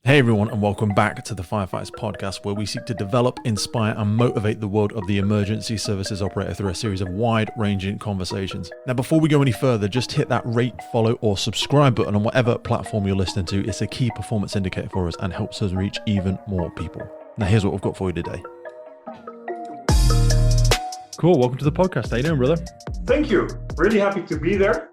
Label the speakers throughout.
Speaker 1: Hey everyone, and welcome back to the Firefighters podcast, where we seek to develop, inspire, and motivate the world of the emergency services operator through a series of wide-ranging conversations. Now, before we go any further, just hit that rate, follow, or subscribe button on whatever platform you're listening to. It's a key performance indicator for us and helps us reach even more people. Now, here's what we've got for you today. Cool. Welcome to the podcast. How you doing, brother?
Speaker 2: Thank you. Really happy to be there.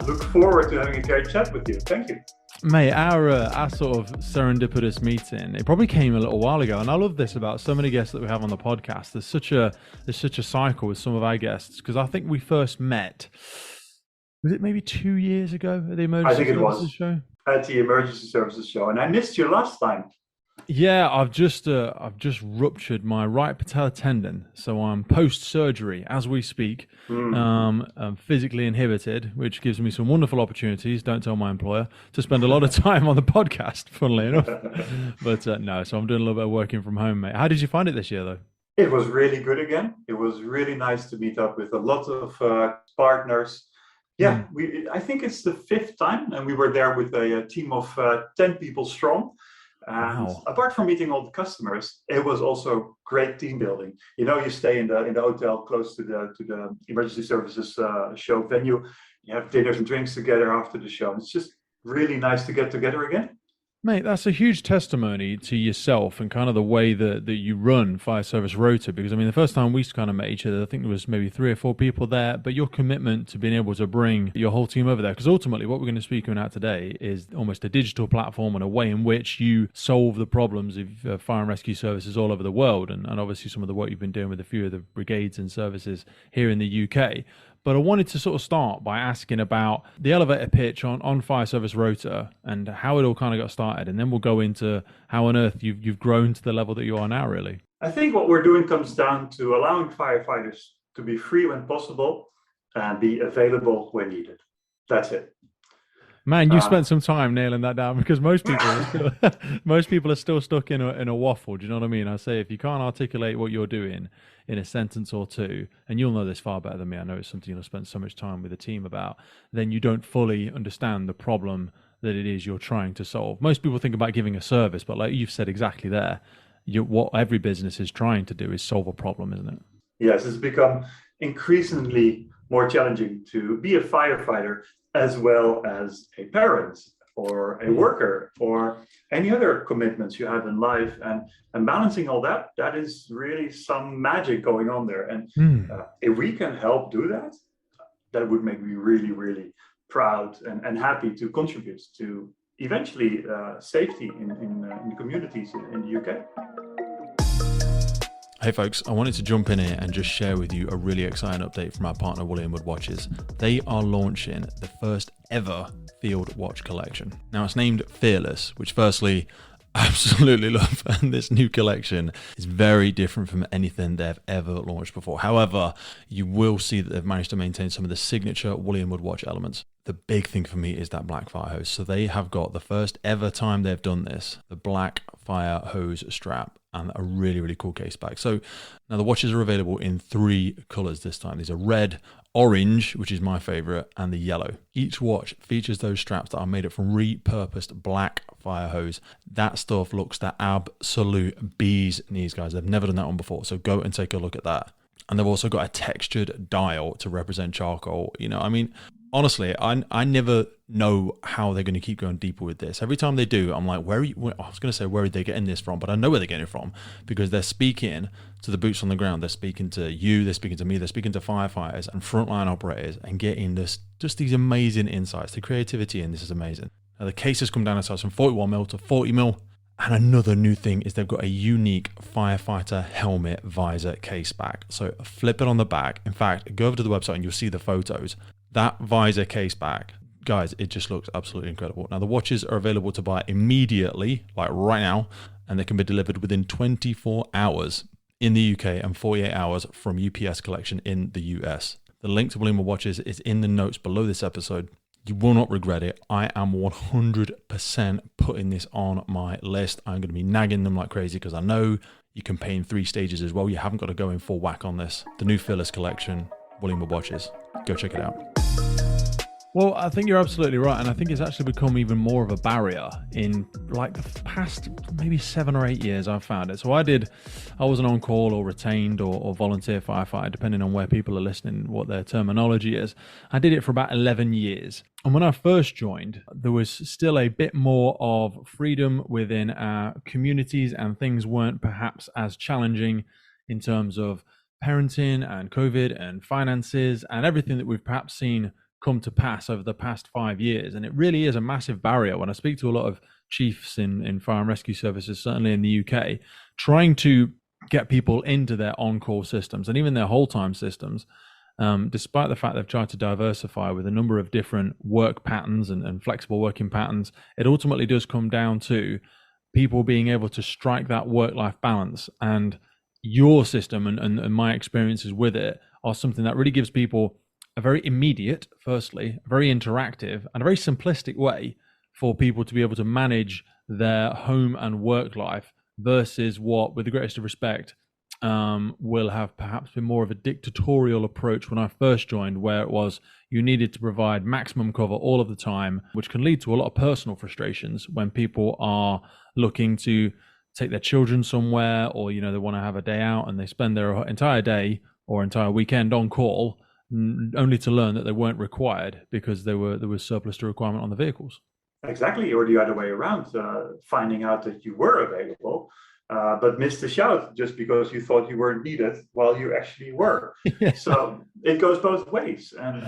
Speaker 2: Look forward to having a great chat with you. Thank you.
Speaker 1: Mate, our sort of serendipitous meeting, it probably came a little while ago, and I love this about so many guests that we have on the podcast. There's such a cycle with some of our guests, because I think we first met, was it maybe 2 years ago at the Emergency Services Show?
Speaker 2: At the Emergency Services Show, and I missed you last time.
Speaker 1: Yeah, I've just ruptured my right patellar tendon, so I'm post-surgery as we speak. I'm physically inhibited, which gives me some wonderful opportunities, don't tell my employer, to spend a lot of time on the podcast, funnily enough. But no, so I'm doing a little bit of working from home, mate. How did you find it this year, though?
Speaker 2: It was really good again. It was really nice to meet up with a lot of partners. Yeah, I think it's the 5th time, and we were there with a team of 10 people strong. And
Speaker 1: wow.
Speaker 2: Apart from meeting all the customers, it was also great team building. You know, you stay in the hotel close to the emergency services show venue. You have dinners and drinks together after the show. It's just really nice to get together again.
Speaker 1: Mate, that's a huge testimony to yourself and kind of the way that you run Fire Service Rota, because I mean, the first time we kind of met each other, I think there was maybe 3 or 4 people there, but your commitment to being able to bring your whole team over there, because ultimately what we're going to speak about today is almost a digital platform and a way in which you solve the problems of fire and rescue services all over the world, and obviously some of the work you've been doing with a few of the brigades and services here in the UK. But I wanted to sort of start by asking about the elevator pitch on Fire Service Rota and how it all kind of got started. And then we'll go into how on earth you've grown to the level that you are now, really.
Speaker 2: I think what we're doing comes down to allowing firefighters to be free when possible and be available when needed. That's it.
Speaker 1: Man, you spent some time nailing that down, because most people are still stuck in a waffle. Do you know what I mean? I say, if you can't articulate what you're doing in a sentence or two, and you'll know this far better than me, I know it's something you'll spend so much time with the team about, then you don't fully understand the problem that it is you're trying to solve. Most people think about giving a service, but like you've said exactly there, what every business is trying to do is solve a problem, isn't it?
Speaker 2: Yes, it's become increasingly more challenging to be a firefighter as well as a parent or a worker or any other commitments you have in life, and balancing all that is really some magic going on there. And if we can help do that would make me really, really proud and happy to contribute to eventually safety in communities in the UK.
Speaker 1: Hey folks, I wanted to jump in here and just share with you a really exciting update from our partner William Wood Watches. They are launching the first ever field watch collection. Now it's named Fearless, which firstly, I absolutely love, and this new collection is very different from anything they've ever launched before. However, you will see that they've managed to maintain some of the signature William Wood Watch elements. The big thing for me is that black fire hose. So they have got, the first ever time they've done this, the black fire hose strap and a really, really cool case bag. So now the watches are available in 3 colors this time. These are red, orange, which is my favorite, and the yellow. Each watch features those straps that are made up from repurposed black fire hose. That stuff looks the absolute bee's knees, guys. They've never done that one before. So go and take a look at that. And they've also got a textured dial to represent charcoal. You know, I mean, honestly, I never know how they're going to keep going deeper with this. Every time they do, I'm like, where are they getting this from? But I know where they're getting it from, because they're speaking to the boots on the ground. They're speaking to you, they're speaking to me, they're speaking to firefighters and frontline operators and getting just these amazing insights. The creativity in this is amazing. Now, the cases come down in size from 41mm to 40mm. And another new thing is they've got a unique firefighter helmet visor case back. So flip it on the back. In fact, go over to the website and you'll see the photos. That visor case back, guys, it just looks absolutely incredible. Now, the watches are available to buy immediately, like right now, and they can be delivered within 24 hours in the UK and 48 hours from UPS collection in the US. The link to William Wood Watches is in the notes below this episode. You will not regret it. I am 100% putting this on my list. I'm going to be nagging them like crazy, because I know you can pay in 3 stages as well. You haven't got to go in full whack on this. The new Fearless collection, William Wood Watches. Go check it out. Well, I think you're absolutely right. And I think it's actually become even more of a barrier in like the past maybe 7 or 8 years I've found it. So I was an on-call or retained or volunteer firefighter, depending on where people are listening, what their terminology is. I did it for about 11 years. And when I first joined, there was still a bit more of freedom within our communities and things weren't perhaps as challenging in terms of parenting and COVID and finances and everything that we've perhaps seen come to pass over the past 5 years. And it really is a massive barrier. When I speak to a lot of chiefs in fire and rescue services, certainly in the UK, trying to get people into their on-call systems and even their whole-time systems, despite the fact they've tried to diversify with a number of different work patterns and flexible working patterns, it ultimately does come down to people being able to strike that work-life balance. And your system and my experiences with it are something that really gives people a very immediate, firstly, a very interactive and a very simplistic way for people to be able to manage their home and work life versus what, with the greatest of respect, will have perhaps been more of a dictatorial approach when I first joined, where it was you needed to provide maximum cover all of the time, which can lead to a lot of personal frustrations when people are looking to take their children somewhere, or they want to have a day out and they spend their entire day or entire weekend on call, only to learn that they weren't required because there was surplus to requirement on the vehicles.
Speaker 2: Exactly, or the other way around, finding out that you were available, but missed the shout just because you thought you weren't needed while you actually were. Yeah. So it goes both ways. And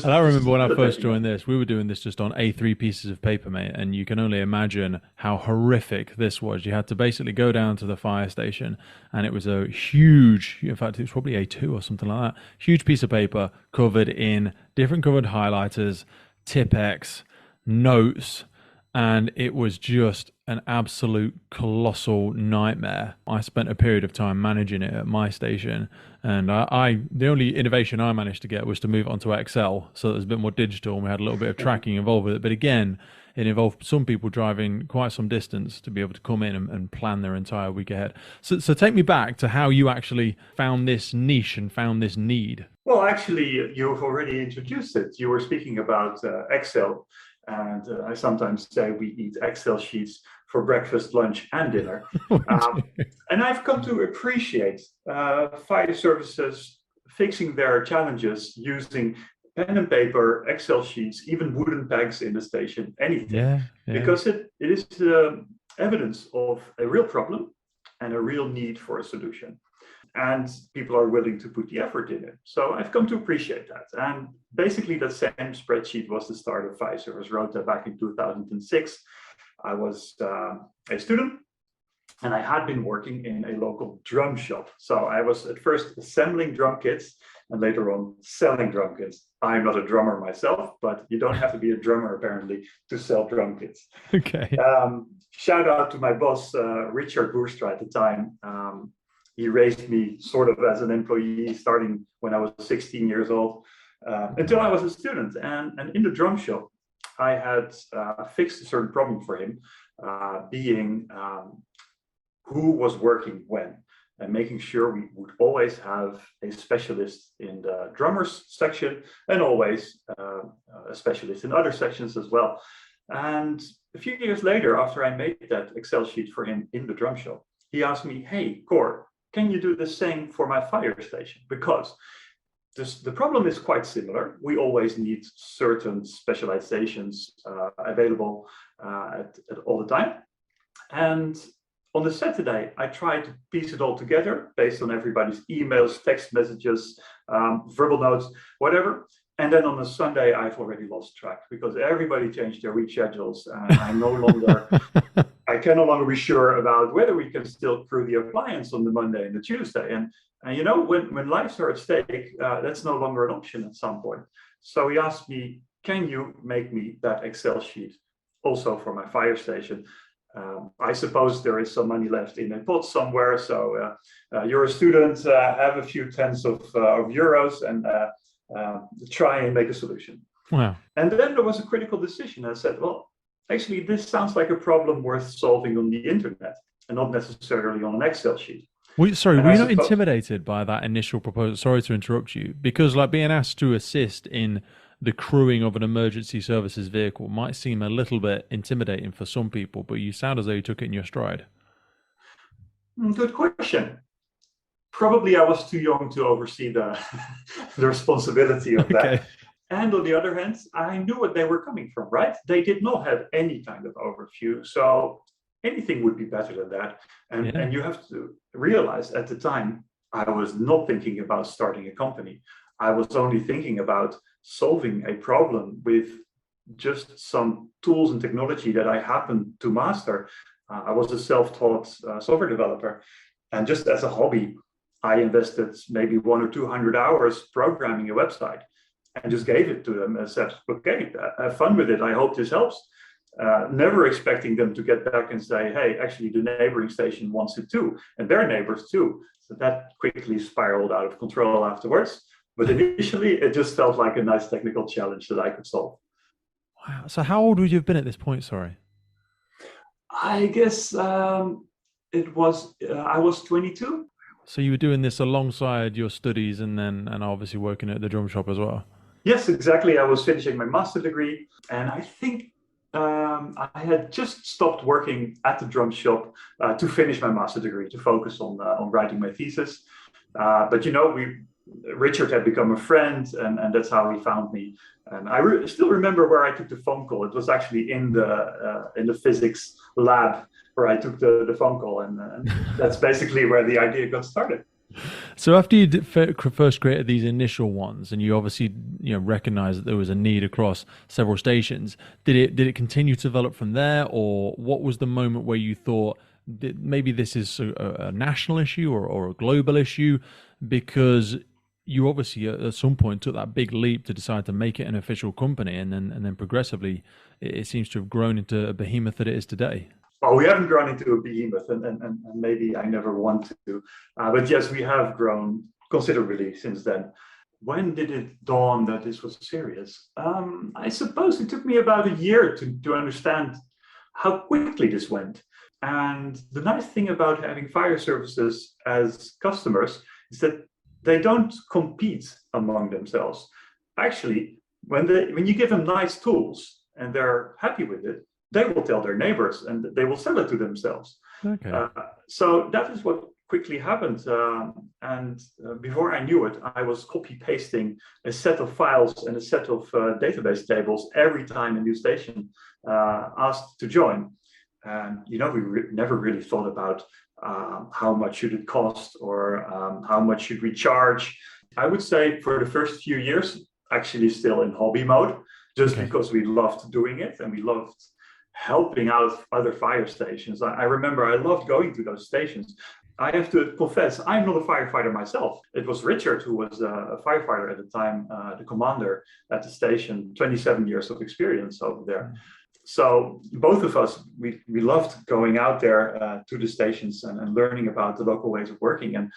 Speaker 2: I
Speaker 1: remember when I first joined this, we were doing this just on A3 pieces of paper, mate, and you can only imagine how horrific this was. You had to basically go down to the fire station, and it was a huge, in fact, it was probably A2 or something like that, huge piece of paper covered in different coloured highlighters, Tipp-Ex, notes, and it was just an absolute colossal nightmare. I spent a period of time managing it at my station, and the only innovation I managed to get was to move it onto Excel, so it was a bit more digital and we had a little bit of tracking involved with it. But again, it involved some people driving quite some distance to be able to come in and plan their entire week ahead. So take me back to how you actually found this niche and found this need.
Speaker 2: Well, actually, you've already introduced it. You were speaking about Excel. And I sometimes say we eat Excel sheets for breakfast, lunch, and dinner. And I've come to appreciate fire services fixing their challenges using pen and paper, Excel sheets, even wooden pegs in the station, anything. Yeah. Because it is evidence of a real problem and a real need for a solution. And people are willing to put the effort in it. So I've come to appreciate that. And basically that same spreadsheet was the start of Service Rota back in 2006. I was a student and I had been working in a local drum shop. So I was at first assembling drum kits and later on selling drum kits. I'm not a drummer myself, but you don't have to be a drummer apparently to sell drum kits.
Speaker 1: Okay.
Speaker 2: Shout out to my boss, Richard Boerstra at the time. He raised me sort of as an employee starting when I was 16 years old until I was a student. And in the drum shop, I had fixed a certain problem for him, being who was working when, and making sure we would always have a specialist in the drummers section and always a specialist in other sections as well. And a few years later, after I made that Excel sheet for him in the drum shop, he asked me, "Hey, Cor, can you do the same for my fire station? Because the problem is quite similar. We always need certain specializations available at all the time. And on the Saturday, I tried to piece it all together based on everybody's emails, text messages, verbal notes, whatever. And then on a Sunday, I've already lost track because everybody changed their week schedules. And I can no longer be sure about whether we can still crew the appliance on the Monday and the Tuesday. And when lives are at stake, that's no longer an option at some point. So he asked me, can you make me that Excel sheet also for my fire station? I suppose there is some money left in a pot somewhere. So you're a student, have a few tens of euros and try and make a solution.
Speaker 1: Wow.
Speaker 2: And then there was a critical decision. I said, well, actually, this sounds like a problem worth solving on the internet and not necessarily on an Excel sheet.
Speaker 1: Were you not intimidated by that initial proposal? Sorry to interrupt you, because like being asked to assist in the crewing of an emergency services vehicle might seem a little bit intimidating for some people, but you sound as though you took it in your stride.
Speaker 2: Good question. Probably I was too young to oversee the, the responsibility of that.
Speaker 1: Okay.
Speaker 2: And on the other hand, I knew what they were coming from, right? They did not have any kind of overview. So anything would be better than that. And you have to realize at the time, I was not thinking about starting a company. I was only thinking about solving a problem with just some tools and technology that I happened to master. I was a self-taught software developer. And just as a hobby, I invested maybe 100 or 200 hours programming a website and just gave it to them and said, okay, have fun with it. I hope this helps. Never expecting them to get back and say, hey, actually the neighboring station wants it too, and their neighbors too. So that quickly spiraled out of control afterwards. But initially, it just felt like a nice technical challenge that I could solve.
Speaker 1: Wow. So how old would you have been at this point? Sorry.
Speaker 2: I guess I was 22.
Speaker 1: So you were doing this alongside your studies and obviously working at the drum shop as well.
Speaker 2: Yes, exactly. I was finishing my master's degree, and I think I had just stopped working at the drum shop to finish my master's degree, to focus on writing my thesis. But Richard had become a friend, and that's how he found me. And I still remember where I took the phone call. It was actually in the physics lab where I took the phone call, and that's basically where the idea got started.
Speaker 1: So after you first created these initial ones, and you obviously recognized that there was a need across several stations, did it continue to develop from there, or what was the moment where you thought that maybe this is a national issue or a global issue? Because you obviously at some point took that big leap to decide to make it an official company, and then progressively it seems to have grown into a behemoth that it is today.
Speaker 2: Well, we haven't grown into a behemoth, and maybe I never want to. But yes, we have grown considerably since then. When did it dawn that this was serious? I suppose it took me about a year to understand how quickly this went. And the nice thing about having fire services as customers is that they don't compete among themselves. Actually, when you give them nice tools and they're happy with it, they will tell their neighbors and they will sell it to themselves.
Speaker 1: Okay.
Speaker 2: So that is what quickly happened. And before I knew it, I was copy pasting a set of files and a set of database tables every time a new station asked to join. And we never really thought about how much should it cost or how much should we charge. I would say for the first few years, actually still in hobby mode, just because we loved doing it and we loved helping out other fire stations. I remember I loved going to those stations. I have to confess, I'm not a firefighter myself. It was Richard who was a firefighter at the time, the commander at the station, 27 years of experience over there. So both of us, we loved going out there to the stations and learning about the local ways of working. And,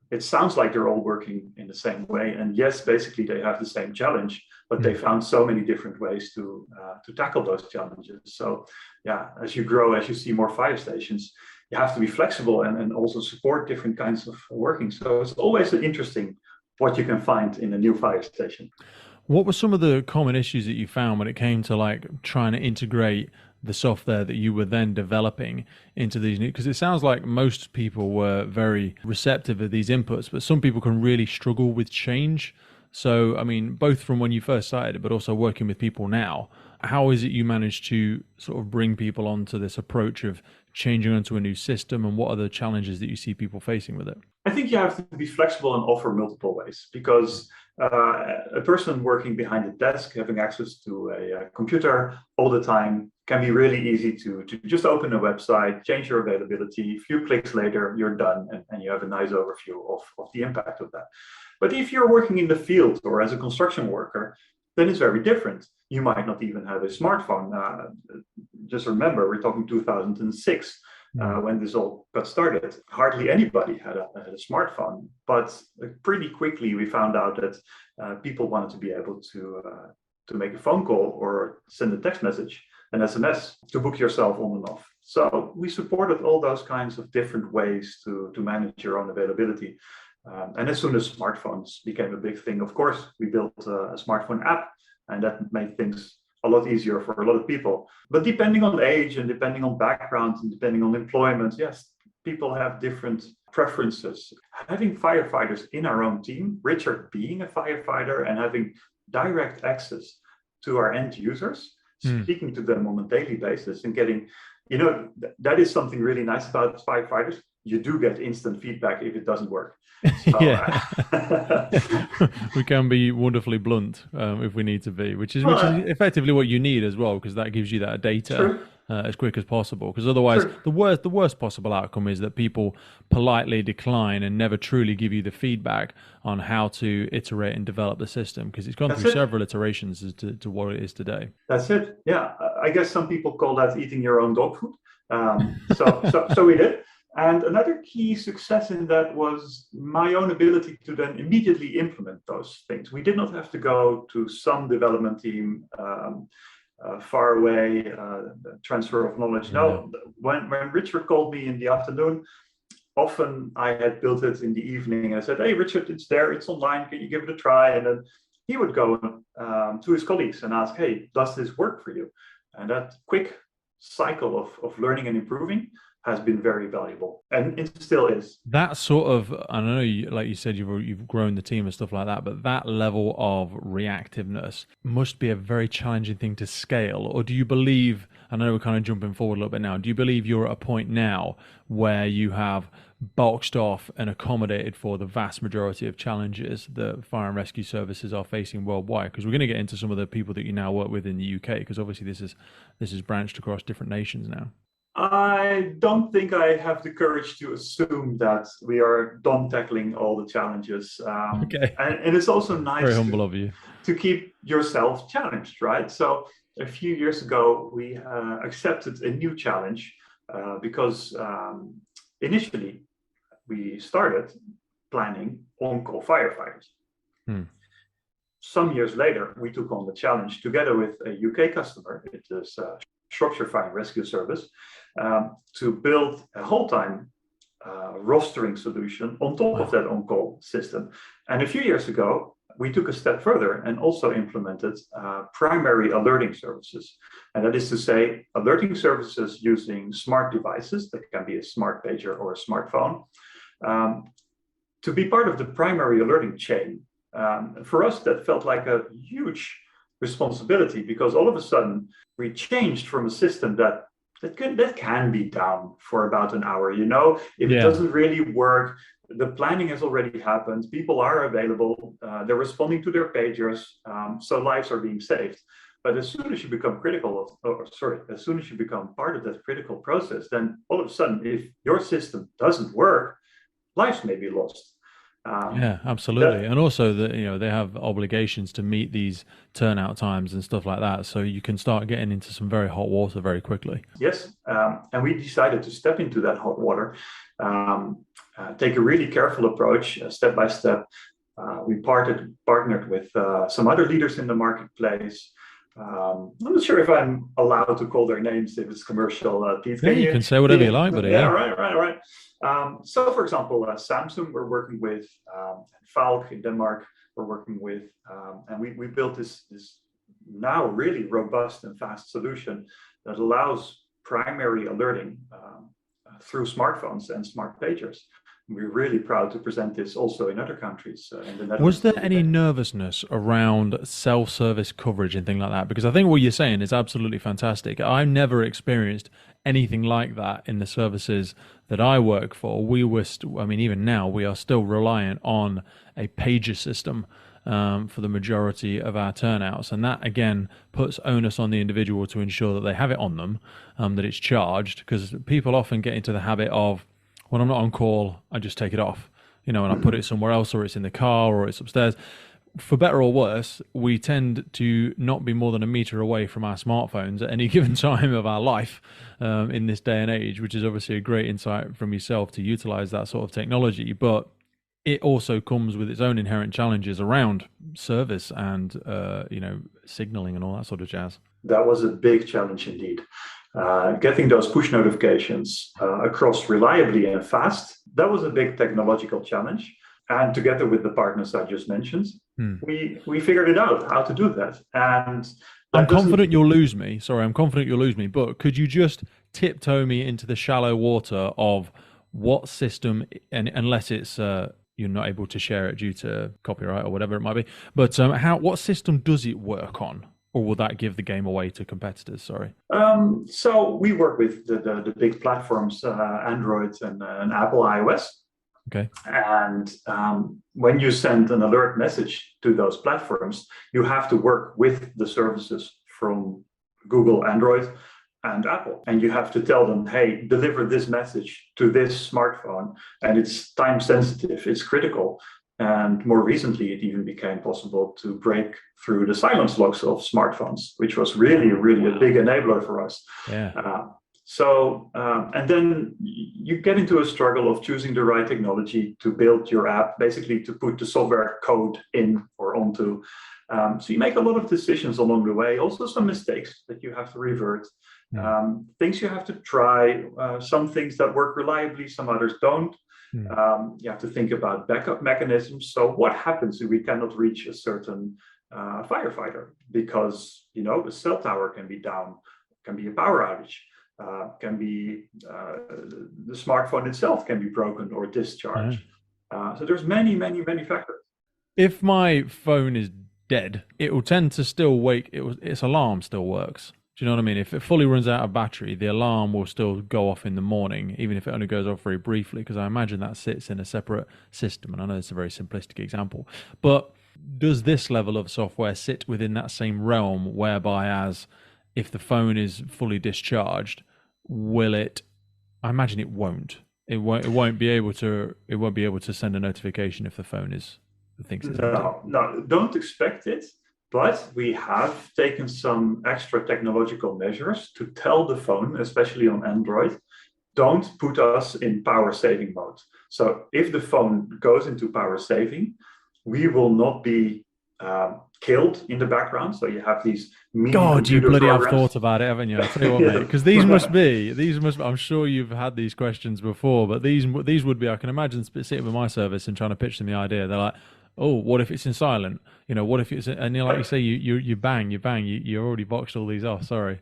Speaker 2: it sounds like they're all working in the same way. And yes, basically they have the same challenge, but they found so many different ways to tackle those challenges. So yeah, as you grow, as you see more fire stations, you have to be flexible and also support different kinds of working. So it's always interesting what you can find in a new fire station.
Speaker 1: What were some of the common issues that you found when it came to trying to integrate the software that you were then developing into these new? Because it sounds like most people were very receptive of these inputs, but some people can really struggle with change. So, I mean, both from when you first started, but also working with people now, how is it you managed to sort of bring people onto this approach of changing onto a new system, and what are the challenges that you see people facing with it?
Speaker 2: I think you have to be flexible and offer multiple ways, because a person working behind a desk, having access to a computer all the time, can be really easy to just open a website, change your availability. A few clicks later, you're done, and you have a nice overview of the impact of that. But if you're working in the field or as a construction worker, then it's very different. You might not even have a smartphone. Just remember, we're talking 2006. When this all got started, hardly anybody had a smartphone. But pretty quickly, we found out that people wanted to be able to make a phone call or send a text message, an SMS, to book yourself on and off. So we supported all those kinds of different ways to manage your own availability. And as soon as smartphones became a big thing, of course, we built a smartphone app, and that made things a lot easier for a lot of people. But depending on age and depending on background and depending on employment, yes, people have different preferences. Having firefighters in our own team, Richard being a firefighter and having direct access to our end users, speaking to them on a daily basis and getting, that is something really nice about firefighters. You do get instant feedback if it doesn't work. So,
Speaker 1: Yeah. We can be wonderfully blunt if we need to be, which is effectively what you need as well, because that gives you that data as quick as possible. Because otherwise, the worst possible outcome is that people politely decline and never truly give you the feedback on how to iterate and develop the system, because it's gone through several iterations as to what it is today.
Speaker 2: That's it. Yeah, I guess some people call that eating your own dog food. So we did. And another key success in that was my own ability to then immediately implement those things. We did not have to go to some development team far away, transfer of knowledge. No, when Richard called me in the afternoon, often I had built it in the evening. I said, "Hey, Richard, it's there, it's online. Can you give it a try?" And then he would go to his colleagues and ask, "Hey, does this work for you?" And that quick cycle of learning and improving has been very valuable, and it still is.
Speaker 1: That sort of, I know, like you said, you've grown the team and stuff like that, but that level of reactiveness must be a very challenging thing to scale. Or do you believe, I know we're kind of jumping forward a little bit now, do you believe you're at a point now where you have boxed off and accommodated for the vast majority of challenges that fire and rescue services are facing worldwide? Because we're going to get into some of the people that you now work with in the UK, because obviously this is branched across different nations now.
Speaker 2: I don't think I have the courage to assume that we are done tackling all the challenges.
Speaker 1: Okay.
Speaker 2: And it's also nice
Speaker 1: Very humble of you
Speaker 2: to keep yourself challenged, right? So a few years ago, we accepted a new challenge because initially we started planning on-call firefighters. Some years later, we took on the challenge together with a UK customer. It is Shropshire Fire and Rescue Service, to build a whole-time rostering solution on top of that on-call system. And a few years ago, we took a step further and also implemented primary alerting services. And that is to say, alerting services using smart devices, that can be a smart pager or a smartphone, to be part of the primary alerting chain. For us, that felt like a huge responsibility, because all of a sudden we changed from a system that can be down for about an hour. If it doesn't really work, the planning has already happened, people are available, they're responding to their pagers, so lives are being saved. But as soon as you become as soon as you become part of that critical process, then all of a sudden, if your system doesn't work, lives may be lost.
Speaker 1: Yeah, absolutely. And also they have obligations to meet these turnout times and stuff like that. So you can start getting into some very hot water very quickly.
Speaker 2: Yes. And we decided to step into that hot water, take a really careful approach, step by step. We partnered with some other leaders in the marketplace. I'm not sure if I'm allowed to call their names if it's commercial. Pete,
Speaker 1: you can say whatever you like, buddy.
Speaker 2: Yeah, right. So, for example, Samsung we're working with, Falk in Denmark we're working with, and we built this now really robust and fast solution that allows primary alerting through smartphones and smart pagers. We're really proud to present this also in other countries.
Speaker 1: Was there any nervousness around self-service coverage and things like that? Because I think what you're saying is absolutely fantastic. I've never experienced anything like that in the services that I work for. Even now, we are still reliant on a pager system for the majority of our turnouts. And that, again, puts onus on the individual to ensure that they have it on them, that it's charged, because people often get into the habit of, when I'm not on call, I just take it off, and I put it somewhere else, or it's in the car, or it's upstairs. For better or worse, we tend to not be more than a meter away from our smartphones at any given time of our life in this day and age, which is obviously a great insight from yourself to utilize that sort of technology. But it also comes with its own inherent challenges around service and, signaling and all that sort of jazz.
Speaker 2: That was a big challenge indeed. Getting those push notifications across reliably and fast, that was a big technological challenge. And together with the partners I just mentioned,
Speaker 1: Hmm.
Speaker 2: we figured it out how to do that. And
Speaker 1: I'm
Speaker 2: that doesn't.
Speaker 1: confident you'll lose me. Sorry, I'm confident you'll lose me. But could you just tiptoe me into the shallow water of what system, and unless it's you're not able to share it due to copyright or whatever it might be, but what system does it work on? Or will that give the game away to competitors? Sorry.
Speaker 2: So we work with the big platforms, Android and Apple iOS.
Speaker 1: Okay.
Speaker 2: And when you send an alert message to those platforms, you have to work with the services from Google, Android, and Apple. And you have to tell them, hey, deliver this message to this smartphone. And it's time sensitive, it's critical. And more recently, it even became possible to break through the silence locks of smartphones, which was really a big enabler for us.
Speaker 1: Yeah.
Speaker 2: And then you get into a struggle of choosing the right technology to build your app, basically to put the software code in or onto. So you make a lot of decisions along the way, also some mistakes that you have to revert, things you have to try, some things that work reliably, some others don't. You have to think about backup mechanisms. So what happens if we cannot reach a certain firefighter because, the cell tower can be down, can be a power outage. Can be the smartphone itself can be broken or discharged. So there's many factors.
Speaker 1: If my phone is dead, it will tend to still wake. Its alarm still works. Do you know what I mean? If it fully runs out of battery, the alarm will still go off in the morning, even if it only goes off very briefly, because I imagine that sits in a separate system. And I know it's a very simplistic example, but does this level of software sit within that same realm whereby as if the phone is fully discharged, will it? I imagine it won't. It won't be able to. It won't be able to send a notification if the phone thinks it's empty.
Speaker 2: No, don't expect it. But we have taken some extra technological measures to tell the phone, especially on Android, don't put us in power saving mode. So if the phone goes into power saving, we will not be killed in the background. So you have these
Speaker 1: God, you bloody
Speaker 2: programs.
Speaker 1: have thought about it, haven't you? I tell you what, mate, because these must be. I'm sure you've had these questions before, but these would be. I can imagine sitting with my service and trying to pitch them the idea. They're like, oh, what if it's in silent? What if it's, and like you say, you bang, you already boxed all these off. Sorry.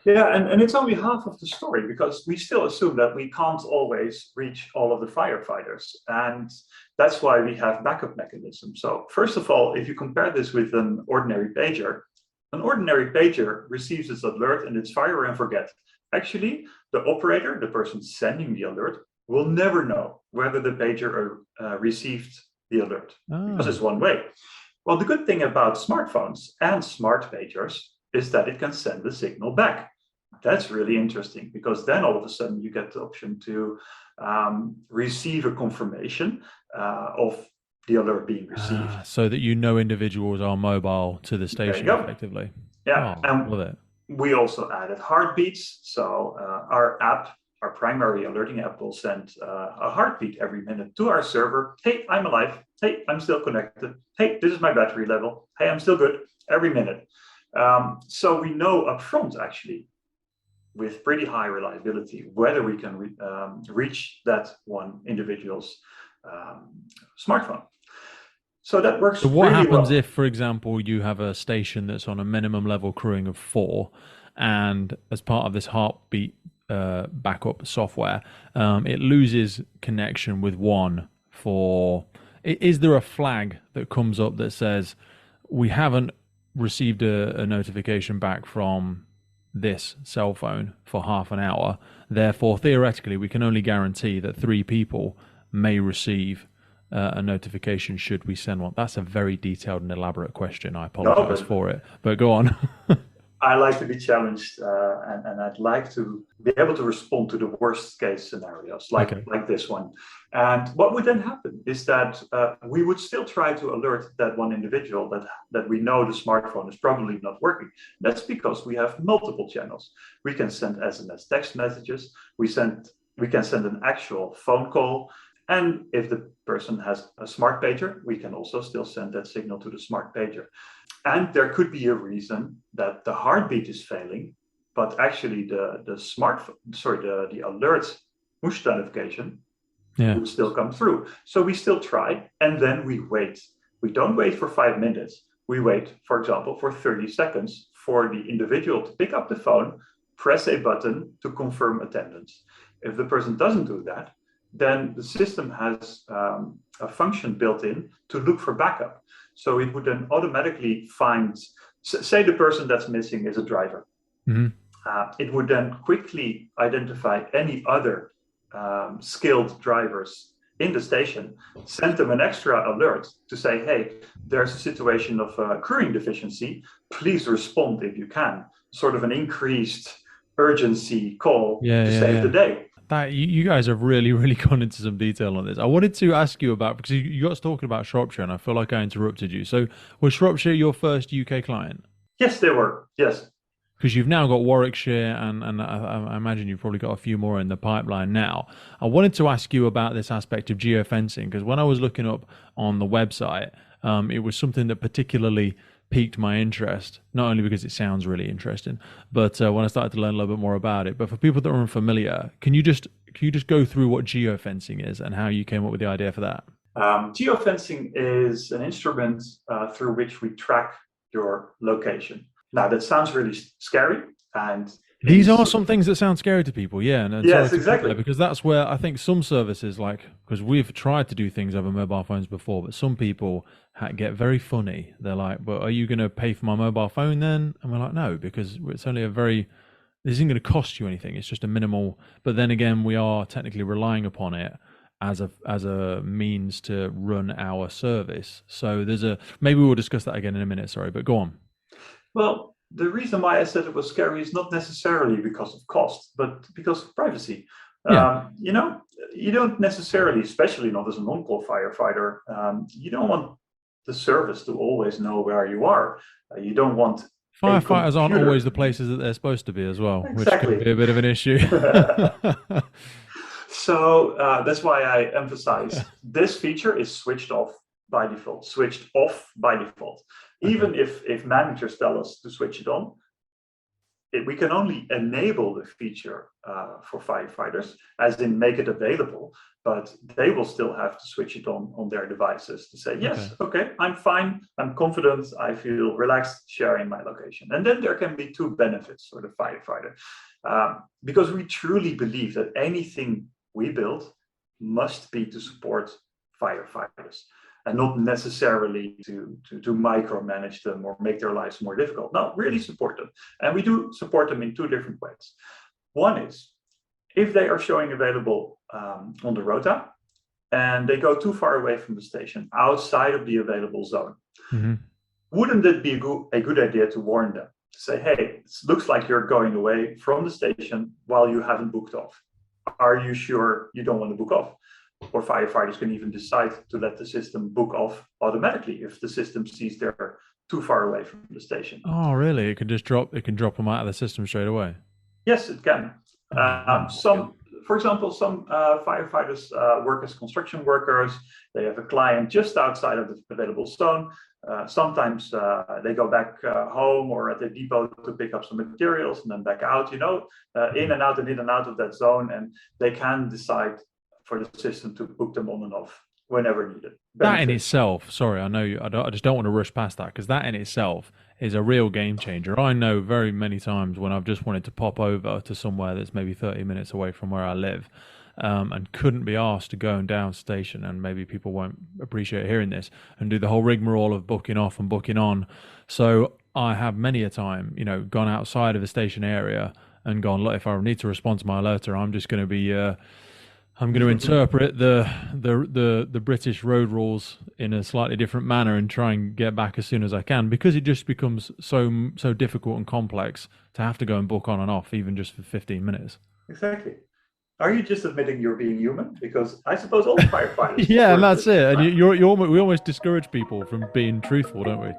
Speaker 2: Yeah, and it's only half of the story because we still assume that we can't always reach all of the firefighters. And that's why we have backup mechanisms. So first of all, if you compare this with an ordinary pager receives its alert and it's fire and forget. Actually, the operator, the person sending the alert, will never know whether the pager received the alert because it's one way. Well, the good thing about smartphones and smart pagers is that it can send the signal back. That's really interesting because then all of a sudden you get the option to receive a confirmation of the alert being received.
Speaker 1: So that individuals are mobile to the station effectively.
Speaker 2: Yeah, and
Speaker 1: love it.
Speaker 2: We also added heartbeats. So our primary alerting app will send a heartbeat every minute to our server. Hey, I'm alive. Hey, I'm still connected. Hey, this is my battery level. Hey, I'm still good. Every minute. So we know upfront, actually, with pretty high reliability, whether we can reach that one individual's smartphone. So that works.
Speaker 1: So what
Speaker 2: really
Speaker 1: happens
Speaker 2: well.
Speaker 1: if, for example, you have a station that's on a minimum level crewing of 4, and as part of this heartbeat backup software, it loses connection with one for... Is there a flag that comes up that says, we haven't received a notification back from this cell phone for half an hour, therefore theoretically we can only guarantee that 3 people may receive a notification should we send one? That's a very detailed and elaborate question. I apologize for it, but go on.
Speaker 2: I like to be challenged, and I'd like to be able to respond to the worst case scenarios like this one. And what would then happen is that we would still try to alert that one individual that we know the smartphone is probably not working. That's because we have multiple channels. We can send SMS text messages. We can send an actual phone call. And if the person has a smart pager, we can also still send that signal to the smart pager. And there could be a reason that the heartbeat is failing, but actually the alert push notification
Speaker 1: Yeah.
Speaker 2: would still come through. So we still try, and then we wait. We don't wait for 5 minutes. We wait, for example, for 30 seconds for the individual to pick up the phone, press a button to confirm attendance. If the person doesn't do that, then the system has a function built in to look for backup. So it would then automatically find, say the person that's missing is a driver.
Speaker 1: Mm-hmm.
Speaker 2: It would then quickly identify any other skilled drivers in the station, send them an extra alert to say, hey, there's a situation of crewing deficiency. Please respond if you can. Sort of an increased urgency call to save the day.
Speaker 1: That you guys have really, really gone into some detail on this. I wanted to ask you about, because you got us talking about Shropshire, and I feel like I interrupted you. So was Shropshire your first UK client?
Speaker 2: Yes, they were. Yes.
Speaker 1: Because you've now got Warwickshire, and I imagine you've probably got a few more in the pipeline now. I wanted to ask you about this aspect of geofencing, because when I was looking up on the website, it was something that particularly piqued my interest, not only because it sounds really interesting, but when I started to learn a little bit more about it. But for people that are unfamiliar, can you just go through what geofencing is and how you came up with the idea for that?
Speaker 2: Geofencing is an instrument through which we track your location. Now, that sounds really scary. And
Speaker 1: these are some things that sound scary to people, yeah. And
Speaker 2: yes, exactly.
Speaker 1: Because that's where I think some services, because we've tried to do things over mobile phones before, but some people get very funny. They're like, well, are you going to pay for my mobile phone then? And we're like, no, because it's only this isn't going to cost you anything. It's just a minimal. But then again, we are technically relying upon it as a means to run our service. So maybe we'll discuss that again in a minute. Sorry, but go on.
Speaker 2: Well, the reason why I said it was scary is not necessarily because of cost, but because of privacy.
Speaker 1: Yeah.
Speaker 2: You don't necessarily, especially not as a non-call firefighter, you don't want the service to always know where you are. You don't want
Speaker 1: firefighters aren't always the places that they're supposed to be as well,
Speaker 2: exactly.
Speaker 1: Which can be a bit of an issue.
Speaker 2: So that's why I emphasize this feature is switched off by default. Even if managers tell us to switch it on, we can only enable the feature for firefighters, as in make it available, but they will still have to switch it on their devices to say, yes, okay, I'm fine, I'm confident, I feel relaxed sharing my location. And then there can be two benefits for the firefighter, because we truly believe that anything we build must be to support firefighters, and not necessarily to micromanage them or make their lives more difficult. No, really support them. And we do support them in two different ways. One is, if they are showing available on the rota, and they go too far away from the station, outside of the available zone, wouldn't it be a good idea to warn them? To say, hey, it looks like you're going away from the station while you haven't booked off. Are you sure you don't want to book off? Or firefighters can even decide to let the system book off automatically if the system sees they're too far away from the station.
Speaker 1: Oh, really? It can drop them out of the system straight away?
Speaker 2: Yes, it can. For example, some firefighters work as construction workers. They have a client just outside of the available zone. Sometimes they go back home or at the depot to pick up some materials and then back out, in and out of that zone. And they can decide for the system to book them on and off whenever needed.
Speaker 1: That in itself, sorry, I just don't want to rush past that, because that in itself is a real game changer. I know very many times when I've just wanted to pop over to somewhere that's maybe 30 minutes away from where I live, and couldn't be asked to go and down station, and maybe people won't appreciate hearing this, and do the whole rigmarole of booking off and booking on. So I have many a time, gone outside of the station area and gone, look, if I need to respond to my alerter, I'm just going to be I'm going to interpret the British road rules in a slightly different manner and try and get back as soon as I can, because it just becomes so difficult and complex to have to go and book on and off, even just for 15 minutes.
Speaker 2: Exactly. Are you just admitting you're being human? Because I suppose all firefighters.
Speaker 1: Yeah, and that's it. And we almost discourage people from being truthful, don't we?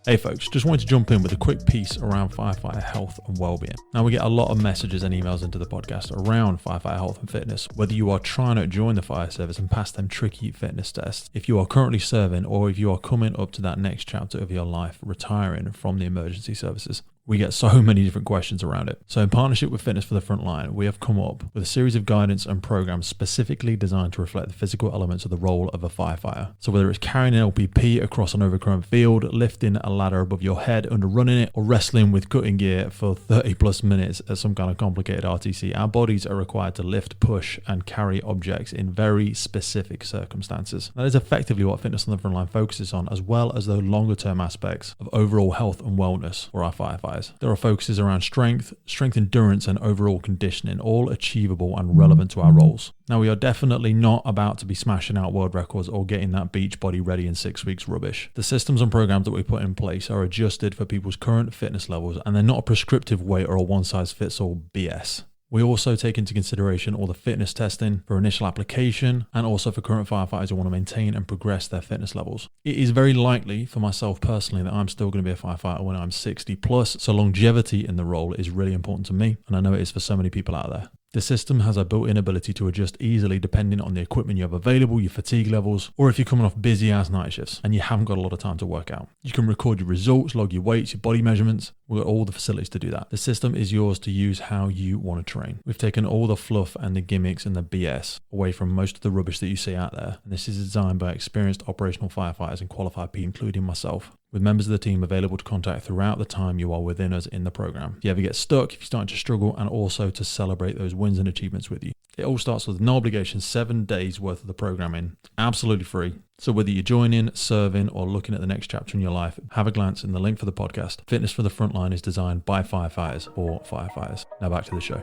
Speaker 1: Hey folks, just wanted to jump in with a quick piece around firefighter health and wellbeing. Now, we get a lot of messages and emails into the podcast around firefighter health and fitness, whether you are trying to join the fire service and pass them tricky fitness tests, if you are currently serving, or if you are coming up to that next chapter of your life, retiring from the emergency services. we get so many different questions around it. So in partnership with Fitness for the Frontline, we have come up with a series of guidance and programs specifically designed to reflect the physical elements of the role of a firefighter. So whether it's carrying an LPP across an overgrown field, lifting a ladder above your head under running it, or wrestling with cutting gear for 30 plus minutes at some kind of complicated RTC, our bodies are required to lift, push, and carry objects in very specific circumstances. That is effectively what Fitness on the Frontline focuses on, as well as the longer term aspects of overall health and wellness for our firefighters. There are focuses around strength endurance, and overall conditioning, all achievable and relevant to our roles. Now, we are definitely not about to be smashing out world records or getting that beach body ready in 6 weeks rubbish. The systems and programs that we put in place are adjusted for people's current fitness levels, and they're not a prescriptive weight or a one-size-fits-all BS. We also take into consideration all the fitness testing for initial application and also for current firefighters who want to maintain and progress their fitness levels. It is very likely for myself personally that I'm still going to be a firefighter when I'm 60 plus, so longevity in the role is really important to me, and I know it is for so many people out there. The system has a built-in ability to adjust easily depending on the equipment you have available, your fatigue levels, or if you're coming off busy ass night shifts and you haven't got a lot of time to work out. You can record your results, log your weights, your body measurements. We've got all the facilities to do that. The system is yours to use how you want to train. We've taken all the fluff and the gimmicks and the BS away from most of the rubbish that you see out there. And this is designed by experienced operational firefighters and qualified people, including myself, with members of the team available to contact throughout the time you are within us in the program. If you ever get stuck, if you're starting to struggle, and also to celebrate those wins and achievements with you. It all starts with no obligation, 7 days worth of the programming, absolutely free. So whether you're joining, serving, or looking at the next chapter in your life, have a glance in the link for the podcast. Fitness for the Frontline is designed by firefighters for firefighters. Now back to the show.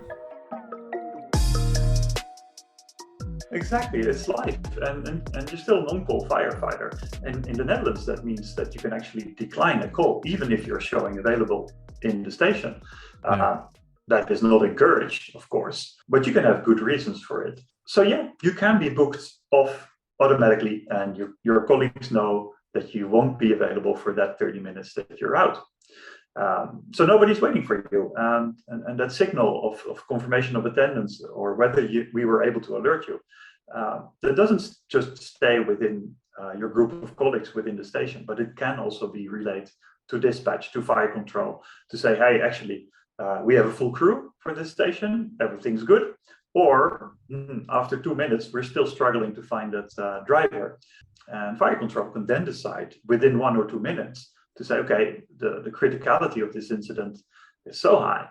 Speaker 2: Exactly, it's life, and you're still an on-call firefighter. And in the Netherlands, that means that you can actually decline a call, even if you're showing available in the station.
Speaker 1: Yeah.
Speaker 2: That is not encouraged, of course, but you can have good reasons for it. So yeah, you can be booked off automatically, and your colleagues know that you won't be available for that 30 minutes that you're out. So nobody's waiting for you, and that signal of confirmation of attendance, or whether we were able to alert you, that doesn't just stay within your group of colleagues within the station, but it can also be relayed to dispatch, to fire control, to say, hey, actually, we have a full crew for this station, everything's good. Or after 2 minutes, we're still struggling to find that driver. And fire control can then decide within 1 or 2 minutes to say, okay, the criticality of this incident is so high,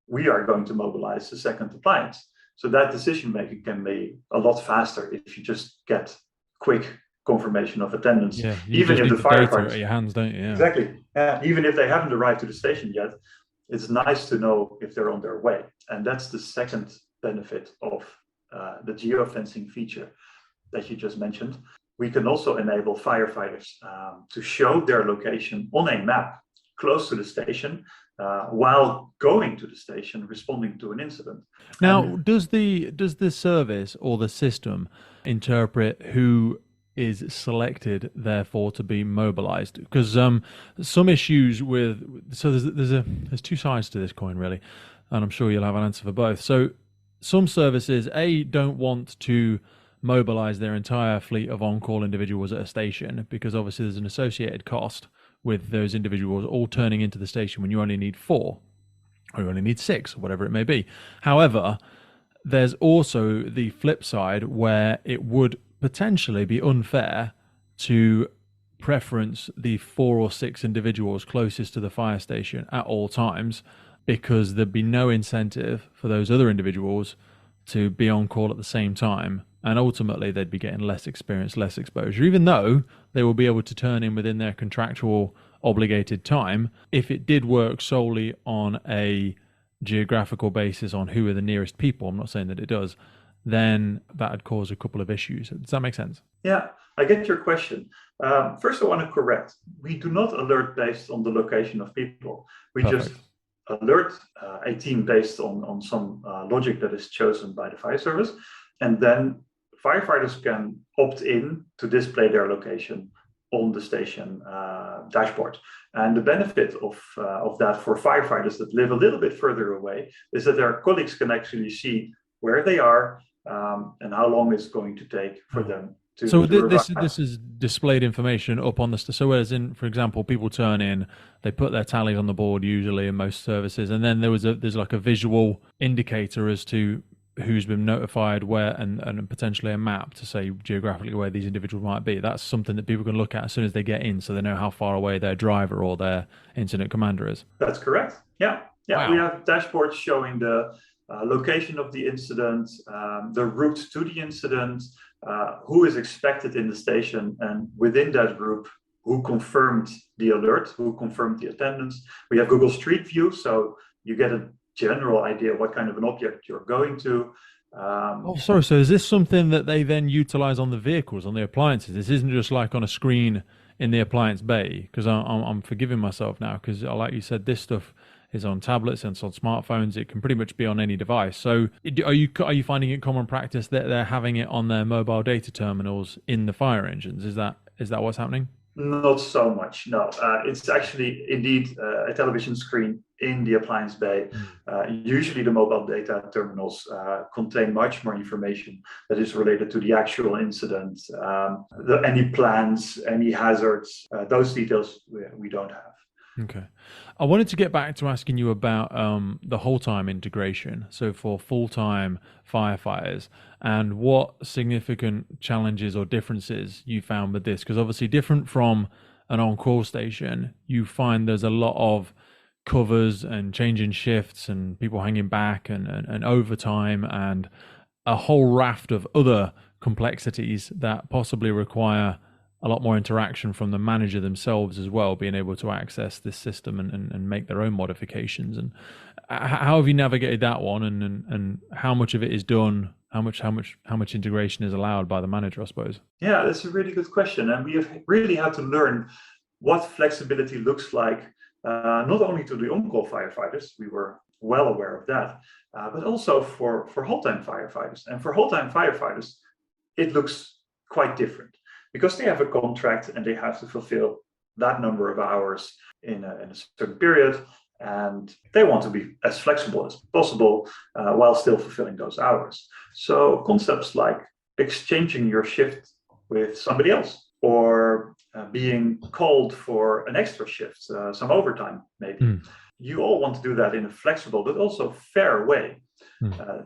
Speaker 2: we are going to mobilize the second appliance. So that decision making can be a lot faster if you just get quick confirmation of attendance.
Speaker 1: Yeah,
Speaker 2: even if the firefighters
Speaker 1: at your hands, don't you? Yeah.
Speaker 2: Exactly. Even if they haven't arrived to the station yet, it's nice to know if they're on their way. And that's the second benefit of the geofencing feature that you just mentioned. We can also enable firefighters to show their location on a map close to the station while going to the station, responding to an incident.
Speaker 1: Now, does the service or the system interpret who is selected, therefore, to be mobilized? Because some issues with, so there's two sides to this coin, really, and I'm sure you'll have an answer for both. So some services don't want to mobilize their entire fleet of on-call individuals at a station, because obviously there's an associated cost with those individuals all turning into the station when you only need 4 or you only need 6 or whatever it may be. However, there's also the flip side where it would potentially be unfair to preference the 4 or 6 individuals closest to the fire station at all times, because there'd be no incentive for those other individuals to be on call at the same time, and ultimately they'd be getting less experience, less exposure, even though they will be able to turn in within their contractual obligated time. If it did work solely on a geographical basis on who are the nearest people, I'm not saying that it does, then that would cause a couple of issues. Does that make sense?
Speaker 2: Yeah, I get your question. First, I want to correct. We do not alert based on the location of people. We
Speaker 1: Perfect.
Speaker 2: just alert a team based on some logic that is chosen by the fire service. And then firefighters can opt in to display their location on the station dashboard. And the benefit of that for firefighters that live a little bit further away is that their colleagues can actually see where they are and how long it's going to take for them
Speaker 1: So
Speaker 2: to
Speaker 1: this is displayed information up on the so as in, for example, people turn in, they put their tallies on the board usually in most services, and then there's like a visual indicator as to who's been notified where, and potentially a map to say geographically where these individuals might be. That's something that people can look at as soon as they get in, so they know how far away their driver or their incident commander is.
Speaker 2: That's correct. Yeah.
Speaker 1: Wow.
Speaker 2: We have dashboards showing the location of the incident, the route to the incident, who is expected in the station, and within that group, who confirmed the alert, who confirmed the attendance. We have Google Street View, so you get a general idea of what kind of an object you're going to.
Speaker 1: Sorry. So is this something that they then utilize on the vehicles, on the appliances? This isn't just like on a screen in the appliance bay, because I'm forgiving myself now, because like you said, this stuff is on tablets and it's on smartphones. It can pretty much be on any device. So are you finding it common practice that they're having it on their mobile data terminals in the fire engines? Is that what's happening?
Speaker 2: Not so much, no. It's actually indeed a television screen in the appliance bay. Usually the mobile data terminals contain much more information that is related to the actual incident, any plans, any hazards, those details we don't have.
Speaker 1: Okay. I wanted to get back to asking you about the whole time integration. So for full-time firefighters, and what significant challenges or differences you found with this, because obviously different from an on-call station, you find there's a lot of covers and changing shifts and people hanging back and overtime and a whole raft of other complexities that possibly require a lot more interaction from the manager themselves as well, being able to access this system and make their own modifications. And how have you navigated that one, and how much of it is done? How much integration is allowed by the manager, I suppose?
Speaker 2: Yeah, that's a really good question, and we have really had to learn what flexibility looks like. Not only to the on-call firefighters, we were well aware of that, but also for whole-time firefighters. And for whole-time firefighters, it looks quite different, because they have a contract and they have to fulfill that number of hours in a certain period, and they want to be as flexible as possible while still fulfilling those hours. So concepts like exchanging your shift with somebody else, or being called for an extra shift, some overtime maybe. You all want to do that in a flexible but also fair way.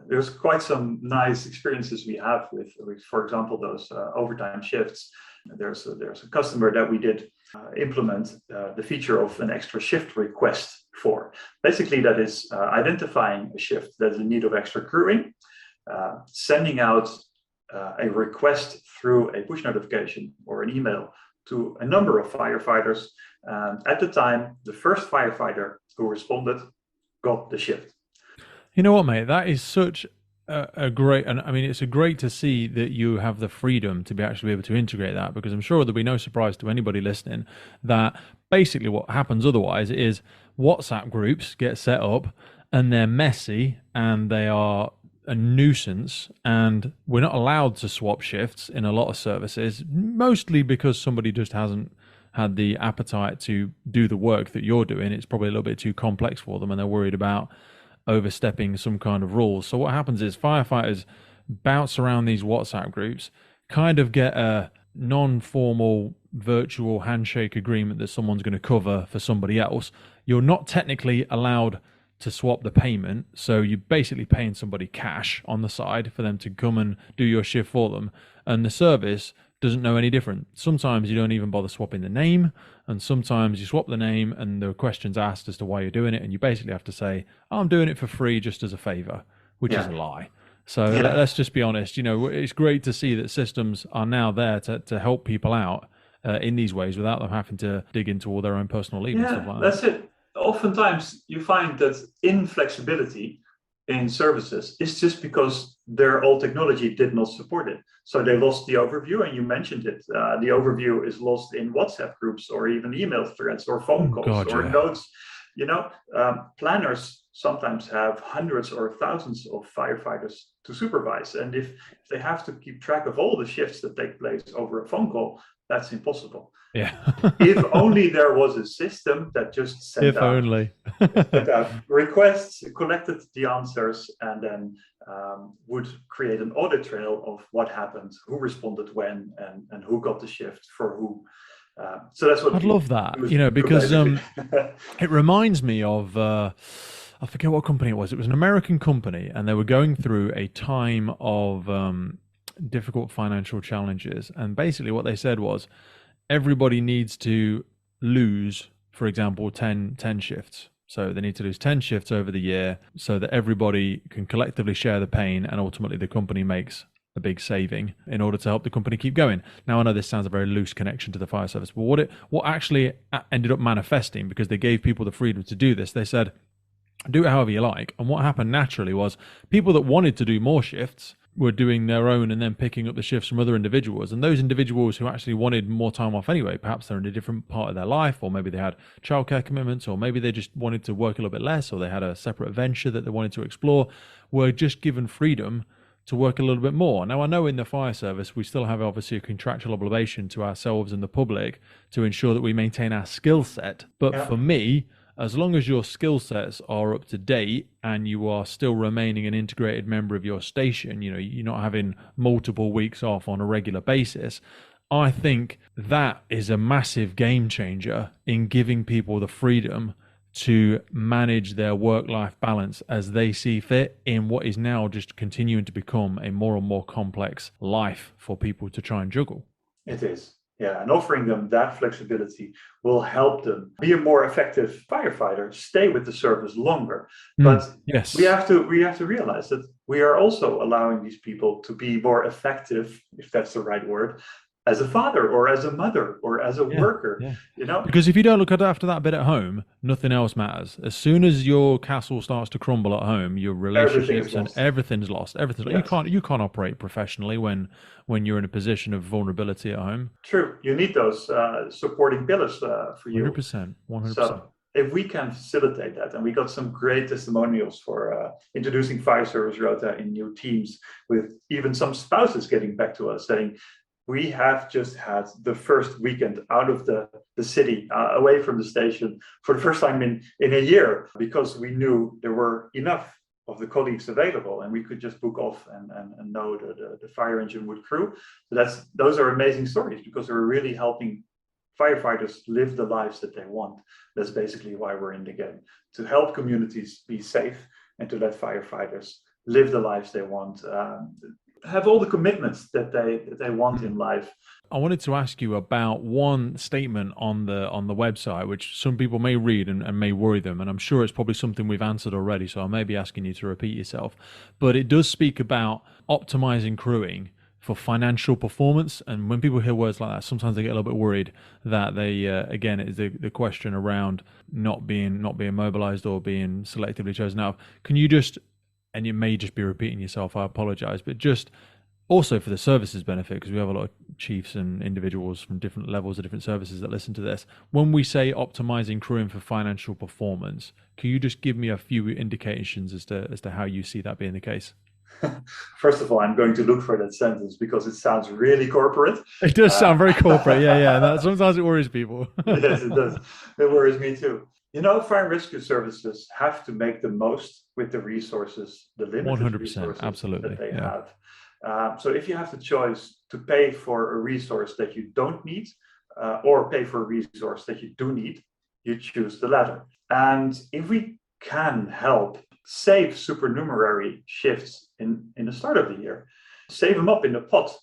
Speaker 2: There's quite some nice experiences we have with for example, those overtime shifts. There's a customer that we did implement the feature of an extra shift request for. Basically, that is identifying a shift that is in need of extra crewing, sending out a request through a push notification or an email to a number of firefighters. At the time, the first firefighter who responded got the shift.
Speaker 1: You know what, mate? That is such a great, and I mean, it's great to see that you have the freedom to be able to integrate that, because I'm sure there'll be no surprise to anybody listening that basically what happens otherwise is WhatsApp groups get set up and they're messy and they are a nuisance, and we're not allowed to swap shifts in a lot of services, mostly because somebody just hasn't had the appetite to do the work that you're doing. It's probably a little bit too complex for them and they're worried about overstepping some kind of rules. So what happens is firefighters bounce around these WhatsApp groups, kind of get a non-formal virtual handshake agreement that someone's going to cover for somebody else. You're not technically allowed to swap the payment, so you're basically paying somebody cash on the side for them to come and do your shift for them, and the service doesn't know any different. Sometimes you don't even bother swapping the name, and sometimes you swap the name and the question's asked as to why you're doing it, and you basically have to say, oh, I'm doing it for free just as a favor, which is a lie. So let's just be honest. You know, it's great to see that systems are now there to help people out in these ways without them having to dig into all their own personal leave and stuff like that.
Speaker 2: That's it. Oftentimes you find that inflexibility in services is just because their old technology did not support it. So they lost the overview, and you mentioned it. The overview is lost in WhatsApp groups or even email threads or phone calls notes. You know, planners sometimes have hundreds or thousands of firefighters to supervise. And if they have to keep track of all the shifts that take place over a phone call, that's impossible.
Speaker 1: Yeah.
Speaker 2: If only there was a system that just sent out requests, collected the answers, and then would create an audit trail of what happened, who responded when, and who got the shift for who. So that's what
Speaker 1: I'd love that, because it reminds me of, I forget what company it was. It was an American company, and they were going through a time of difficult financial challenges. And basically what they said was, everybody needs to lose, for example, 10 shifts. So they need to lose 10 shifts over the year so that everybody can collectively share the pain, and ultimately the company makes a big saving in order to help the company keep going. Now, I know this sounds a very loose connection to the fire service, but what actually ended up manifesting, because they gave people the freedom to do this, they said, do it however you like. And what happened naturally was people that wanted to do more shifts were doing their own and then picking up the shifts from other individuals. And those individuals who actually wanted more time off anyway, perhaps they're in a different part of their life, or maybe they had childcare commitments, or maybe they just wanted to work a little bit less, or they had a separate venture that they wanted to explore, were just given freedom to work a little bit more. Now, I know in the fire service, we still have obviously a contractual obligation to ourselves and the public to ensure that we maintain our skill set. But for me, as long as your skill sets are up to date and you are still remaining an integrated member of your station, you're not having multiple weeks off on a regular basis, I think that is a massive game changer in giving people the freedom to manage their work-life balance as they see fit in what is now just continuing to become a more and more complex life for people to try and juggle.
Speaker 2: It is. Yeah, and offering them that flexibility will help them be a more effective firefighter, stay with the service longer. But
Speaker 1: yes,
Speaker 2: we have to realize that we are also allowing these people to be more effective, if that's the right word, as a father or as a mother or as a worker.
Speaker 1: Because if you don't look after that bit at home, nothing else matters. As soon as your castle starts to crumble at home, your relationships and everything's lost. You can't operate professionally when you're in a position of vulnerability at home.
Speaker 2: True. You need those supporting pillars for you.
Speaker 1: 100%.
Speaker 2: So if we can facilitate that, and we got some great testimonials for introducing Fire Service Rota in new teams, with even some spouses getting back to us saying, we have just had the first weekend out of the city, away from the station for the first time in a year, because we knew there were enough of the colleagues available and we could just book off and know the fire engine would crew. So those are amazing stories, because they're really helping firefighters live the lives that they want. That's basically why we're in the game, to help communities be safe and to let firefighters live the lives they want, have all the commitments that they want in life.
Speaker 1: I wanted to ask you about one statement on the website, which some people may read and may worry them, and I'm sure it's probably something we've answered already, so I may be asking you to repeat yourself. But it does speak about optimizing crewing for financial performance, and when people hear words like that, sometimes they get a little bit worried that they again, it is the question around not being mobilized or being selectively chosen out. Can you just, and you may just be repeating yourself, I apologize, but just also for the services benefit, because we have a lot of chiefs and individuals from different levels of different services that listen to this. When we say optimizing crewing for financial performance, can you just give me a few indications as to how you see that being the case?
Speaker 2: First of all, I'm going to look for that sentence because it sounds really corporate.
Speaker 1: It does sound very corporate, yeah. Sometimes it worries people.
Speaker 2: Yes, it does. It worries me too. Fire and rescue services have to make the most with the resources, the limited
Speaker 1: 100%,
Speaker 2: resources
Speaker 1: absolutely,
Speaker 2: that they have. So if you have the choice to pay for a resource that you don't need, or pay for a resource that you do need, you choose the latter. And if we can help save supernumerary shifts in the start of the year, save them up in the pot,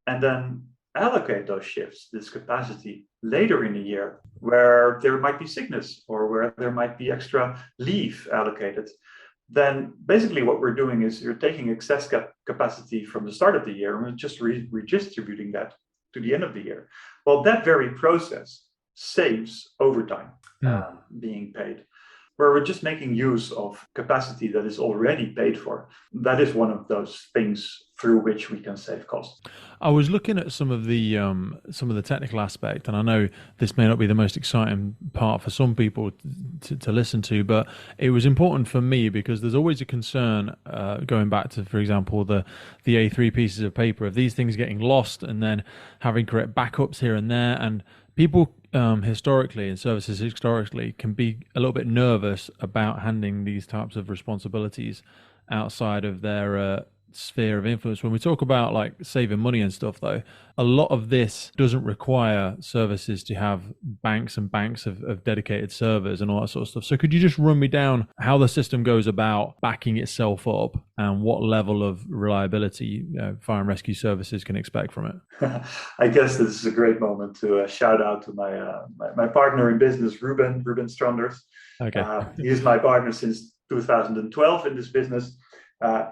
Speaker 2: and then allocate those shifts, this capacity, later in the year, where there might be sickness or where there might be extra leave allocated, then basically what we're doing is you're taking excess capacity from the start of the year and we're just redistributing that to the end of the year. Well, that very process saves overtime being paid. where we're just making use of capacity that is already paid for. That is one of those things through which we can save costs.
Speaker 1: I was looking at some of the technical aspect, and I know this may not be the most exciting part for some people to listen to, but it was important for me because there's always a concern going back to, for example, the A3 pieces of paper, of these things getting lost and then having correct backups here and there, and people historically and services historically can be a little bit nervous about handing these types of responsibilities outside of their sphere of influence. When we talk about like saving money and stuff, though, a lot of this doesn't require services to have banks and banks of dedicated servers and all that sort of stuff. So could you just run me down how the system goes about backing itself up and what level of reliability fire and rescue services can expect from it?
Speaker 2: I guess this is a great moment to shout out to my partner in business, Ruben Stranders.
Speaker 1: Okay.
Speaker 2: He is my partner since 2012 in this business.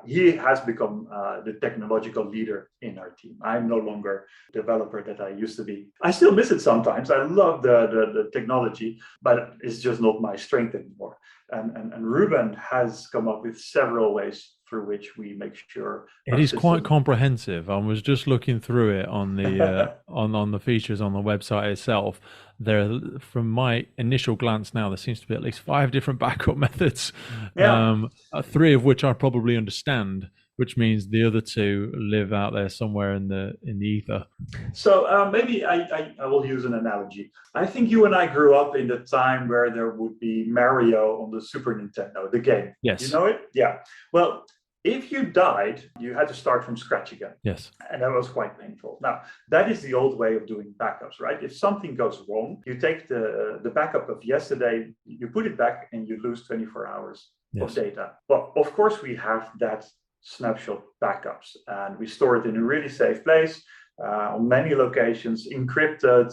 Speaker 2: He has become the technological leader in our team. I'm no longer the developer that I used to be. I still miss it sometimes. I love the technology, but it's just not my strength anymore. And Ruben has come up with several ways through which we make sure
Speaker 1: it is quite comprehensive. I was just looking through it on the on the features on the website itself. There, from my initial glance now, there seems to be at least 5 different backup methods, 3 of which I probably understand, which means the other 2 live out there somewhere in the ether.
Speaker 2: So maybe I will use an analogy. I think you and I grew up in the time where there would be Mario on the Super Nintendo, the game.
Speaker 1: Yes.
Speaker 2: You know it? Yeah. Well, if you died, you had to start from scratch again.
Speaker 1: Yes.
Speaker 2: And that was quite painful. Now, that is the old way of doing backups, right? If something goes wrong, you take the backup of yesterday, you put it back, and you lose 24 hours of data. Well, of course, we have that snapshot backups, and we store it in a really safe place on many locations, encrypted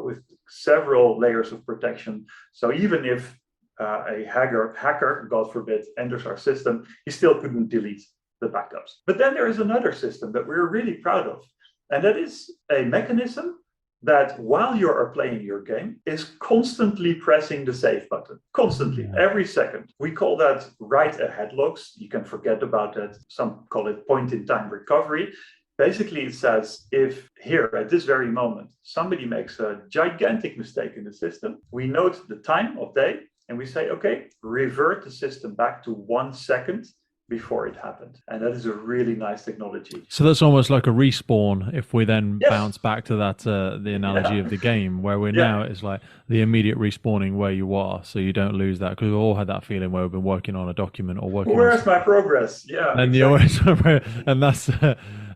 Speaker 2: with several layers of protection. So even if a hacker, God forbid, enters our system, he still couldn't delete the backups. But then there is another system that we're really proud of, and that is a mechanism that while you are playing your game is constantly pressing the save button, constantly, every second. We call that write ahead logs. You can forget about that. Some call it point-in-time recovery. Basically, it says if here at this very moment, somebody makes a gigantic mistake in the system, we note the time of day, and we say, okay, revert the system back to 1 second before it happened. And that is a really nice technology.
Speaker 1: So that's almost like a respawn if we then bounce back to that, the analogy of the game, where we're now, it's like the immediate respawning where you are, so you don't lose that, because we've all had that feeling where we've been working on a document or working
Speaker 2: where's my progress? Yeah.
Speaker 1: And exactly. And that's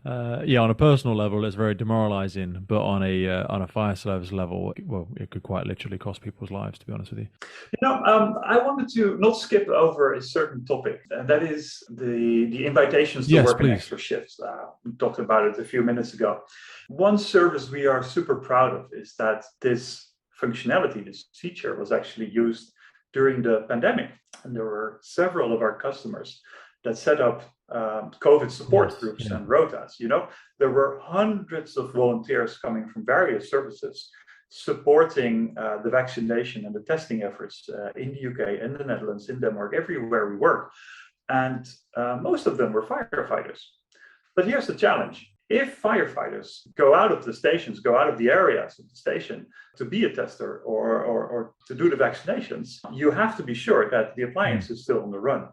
Speaker 1: on a personal level, it's very demoralizing, but on a fire service level, well, it could quite literally cost people's lives, to be honest with you.
Speaker 2: I wanted to not skip over a certain topic, and that is the invitations to work an extra shifts. We talked about it a few minutes ago. One service we are super proud of is that this functionality, this feature, was actually used during the pandemic, and there were several of our customers that set up COVID support groups and rotas. There were hundreds of volunteers coming from various services supporting the vaccination and the testing efforts in the UK, in the Netherlands, in Denmark, everywhere we work. And most of them were firefighters. But here's the challenge. If firefighters go out of the stations, go out of the areas of the station to be a tester or to do the vaccinations, you have to be sure that the appliance is still on the run.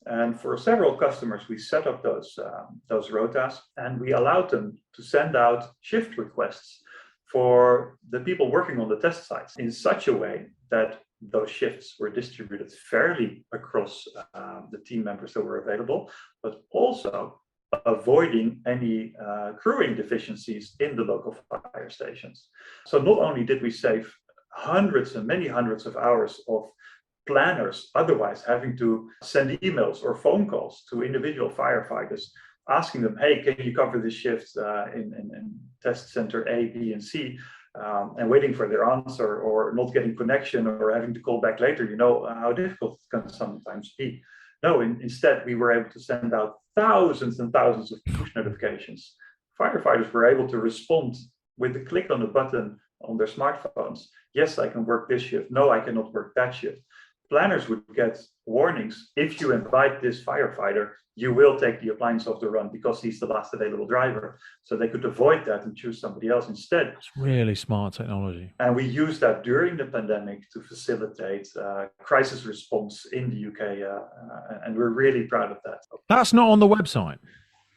Speaker 2: And for several customers, we set up those rotas, and we allowed them to send out shift requests for the people working on the test sites in such a way that those shifts were distributed fairly across the team members that were available, but also avoiding any crewing deficiencies in the local fire stations. So not only did we save hundreds and many hundreds of hours of planners otherwise having to send emails or phone calls to individual firefighters asking them, hey, can you cover this shift in test center A, B, and C, and waiting for their answer, or not getting connection, or having to call back later. You know how difficult it can sometimes be. No, instead, we were able to send out thousands and thousands of push notifications. Firefighters were able to respond with a click on the button on their smartphones. Yes, I can work this shift. No, I cannot work that shift. planners would get warnings: if you invite this firefighter, you will take the appliance off the run because he's the last available driver. So they could avoid that and choose somebody else instead.
Speaker 1: It's really smart technology.
Speaker 2: And we used that during the pandemic to facilitate crisis response in the UK. And we're really proud of that.
Speaker 1: That's not on the website.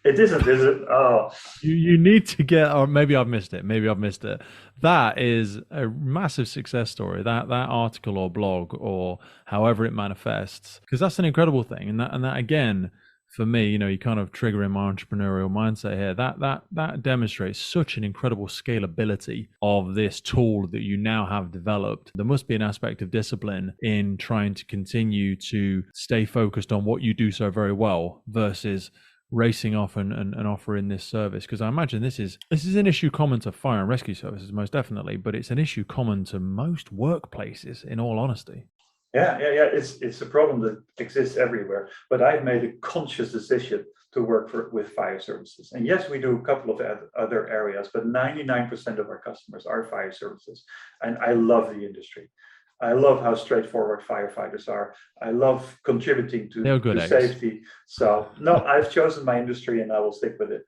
Speaker 2: It isn't, is it? Oh,
Speaker 1: You need to get, or maybe I've missed it. That is a massive success story. That article or blog or however it manifests, because that's an incredible thing. And that again, for me, you kind of triggering my entrepreneurial mindset here. That demonstrates such an incredible scalability of this tool that you now have developed. There must be an aspect of discipline in trying to continue to stay focused on what you do so very well versus racing off and offering this service, because I imagine this is an issue common to fire and rescue services, most definitely, but it's an issue common to most workplaces, in all honesty.
Speaker 2: Yeah. It's a problem that exists everywhere. But I've made a conscious decision to work with fire services. And yes, we do a couple of other areas, but 99% of our customers are fire services. And I love the industry. I love how straightforward firefighters are. I love contributing to safety. So no, I've chosen my industry and I will stick with it.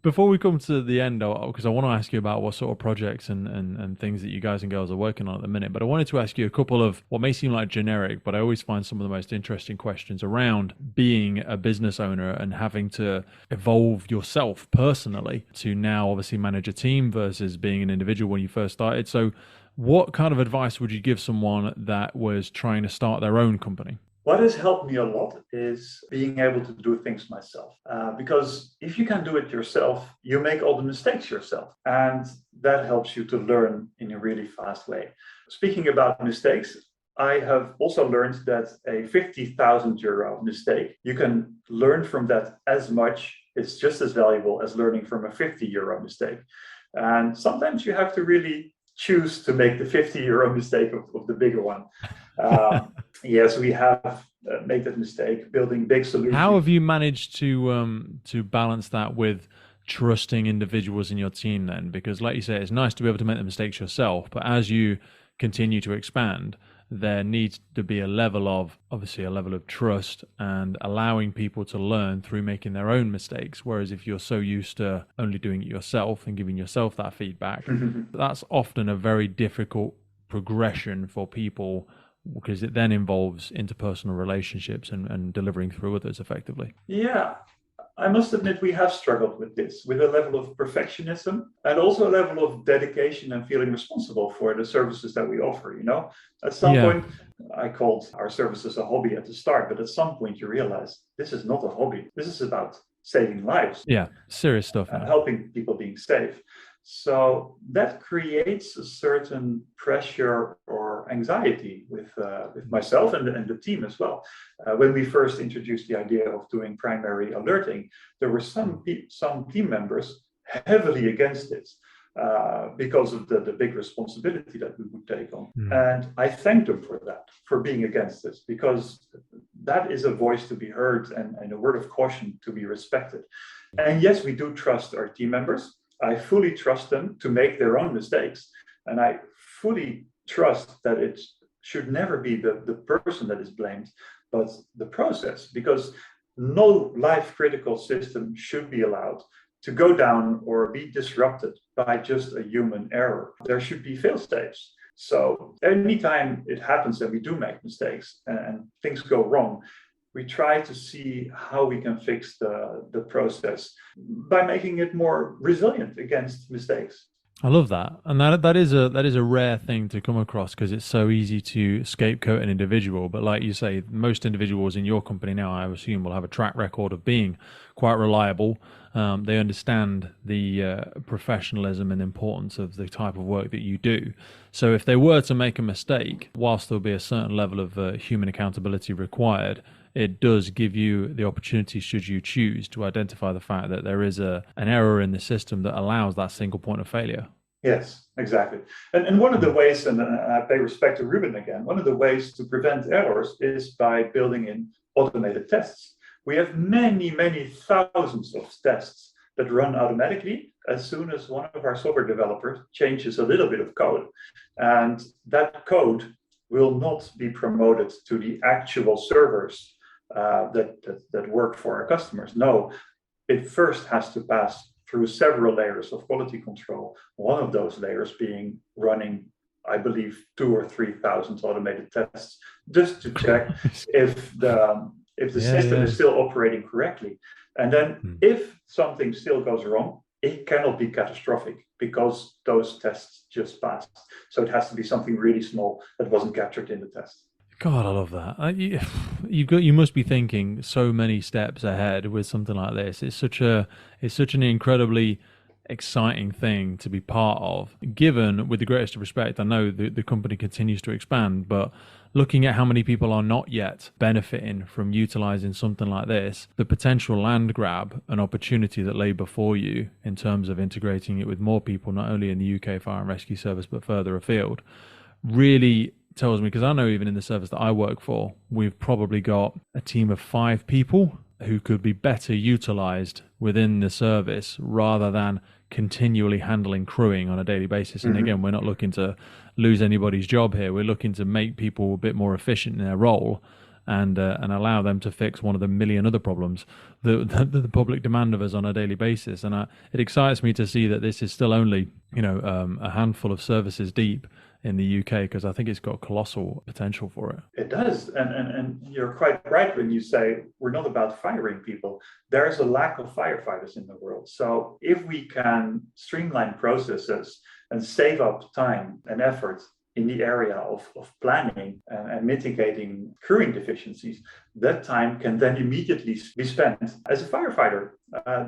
Speaker 1: Before we come to the end, because I want to ask you about what sort of projects and things that you guys and girls are working on at the minute, but I wanted to ask you a couple of what may seem like generic, but I always find some of the most interesting questions around being a business owner and having to evolve yourself personally to now obviously manage a team versus being an individual when you first started. So what kind of advice would you give someone that was trying to start their own company?
Speaker 2: What has helped me a lot is being able to do things myself. Because if you can do it yourself, you make all the mistakes yourself. And that helps you to learn in a really fast way. Speaking about mistakes, I have also learned that a 50,000 euro mistake, you can learn from that as much. It's just as valuable as learning from a 50 euro mistake. And sometimes you have to really choose to make the 50 euro mistake of the bigger one. Yes, we have made that mistake building big solutions.
Speaker 1: How have you managed to balance that with trusting individuals in your team then? Because like you say, it's nice to be able to make the mistakes yourself, but as you continue to expand, there needs to be a level of trust and allowing people to learn through making their own mistakes. Whereas if you're so used to only doing it yourself and giving yourself that feedback, that's often a very difficult progression for people, because it then involves interpersonal relationships and delivering through others effectively.
Speaker 2: Yeah. I must admit, we have struggled with this, with a level of perfectionism and also a level of dedication and feeling responsible for the services that we offer. At some point, I called our services a hobby at the start, but at some point you realize this is not a hobby. This is about saving lives.
Speaker 1: Yeah, serious stuff.
Speaker 2: And helping people being safe. So that creates a certain pressure or anxiety with myself and the team as well. When we first introduced the idea of doing primary alerting, there were some team members heavily against it because of the big responsibility that we would take on. And I thank them for that, for being against this, because that is a voice to be heard and a word of caution to be respected. And yes, we do trust our team members. I fully trust them to make their own mistakes. And I fully trust that it should never be the person that is blamed, but the process, because no life-critical system should be allowed to go down or be disrupted by just a human error. There should be fail-safes. So anytime it happens that we do make mistakes and things go wrong, we try to see how we can fix the process by making it more resilient against mistakes.
Speaker 1: I love that. And that is a rare thing to come across, because it's so easy to scapegoat an individual. But like you say, most individuals in your company now, I assume, will have a track record of being quite reliable. They understand the professionalism and importance of the type of work that you do. So if they were to make a mistake, whilst there'll be a certain level of human accountability required, it does give you the opportunity, should you choose, to identify the fact that there is an error in the system that allows that single point of failure.
Speaker 2: Yes, exactly. And one of the ways, and I pay respect to Ruben again, one of the ways to prevent errors is by building in automated tests. We have many, many thousands of tests that run automatically as soon as one of our software developers changes a little bit of code. And that code will not be promoted to the actual servers that work for our customers. No, it first has to pass through several layers of quality control. One of those layers being running, I believe, 2,000 or 3,000 automated tests just to check if the system is still operating correctly. And then if something still goes wrong, it cannot be catastrophic because those tests just passed. So it has to be something really small that wasn't captured in the test.
Speaker 1: God, I love that. You must be thinking so many steps ahead with something like this. It's such an incredibly exciting thing to be part of. Given, with the greatest of respect, I know the company continues to expand, but looking at how many people are not yet benefiting from utilizing something like this, the potential land grab and opportunity that lay before you in terms of integrating it with more people, not only in the UK Fire and Rescue Service, but further afield, really tells me, because I know even in the service that I work for, we've probably got a team of 5 people who could be better utilized within the service rather than continually handling crewing on a daily basis. And again, we're not looking to lose anybody's job here. We're looking to make people a bit more efficient in their role and allow them to fix one of the million other problems that the public demand of us on a daily basis. And it excites me to see that this is still only a handful of services deep in the UK, because I think it's got colossal potential for it.
Speaker 2: It does. And you're quite right when you say we're not about firing people. There's a lack of firefighters in the world. So if we can streamline processes and save up time and effort in the area of planning and mitigating crewing deficiencies, that time can then immediately be spent as a firefighter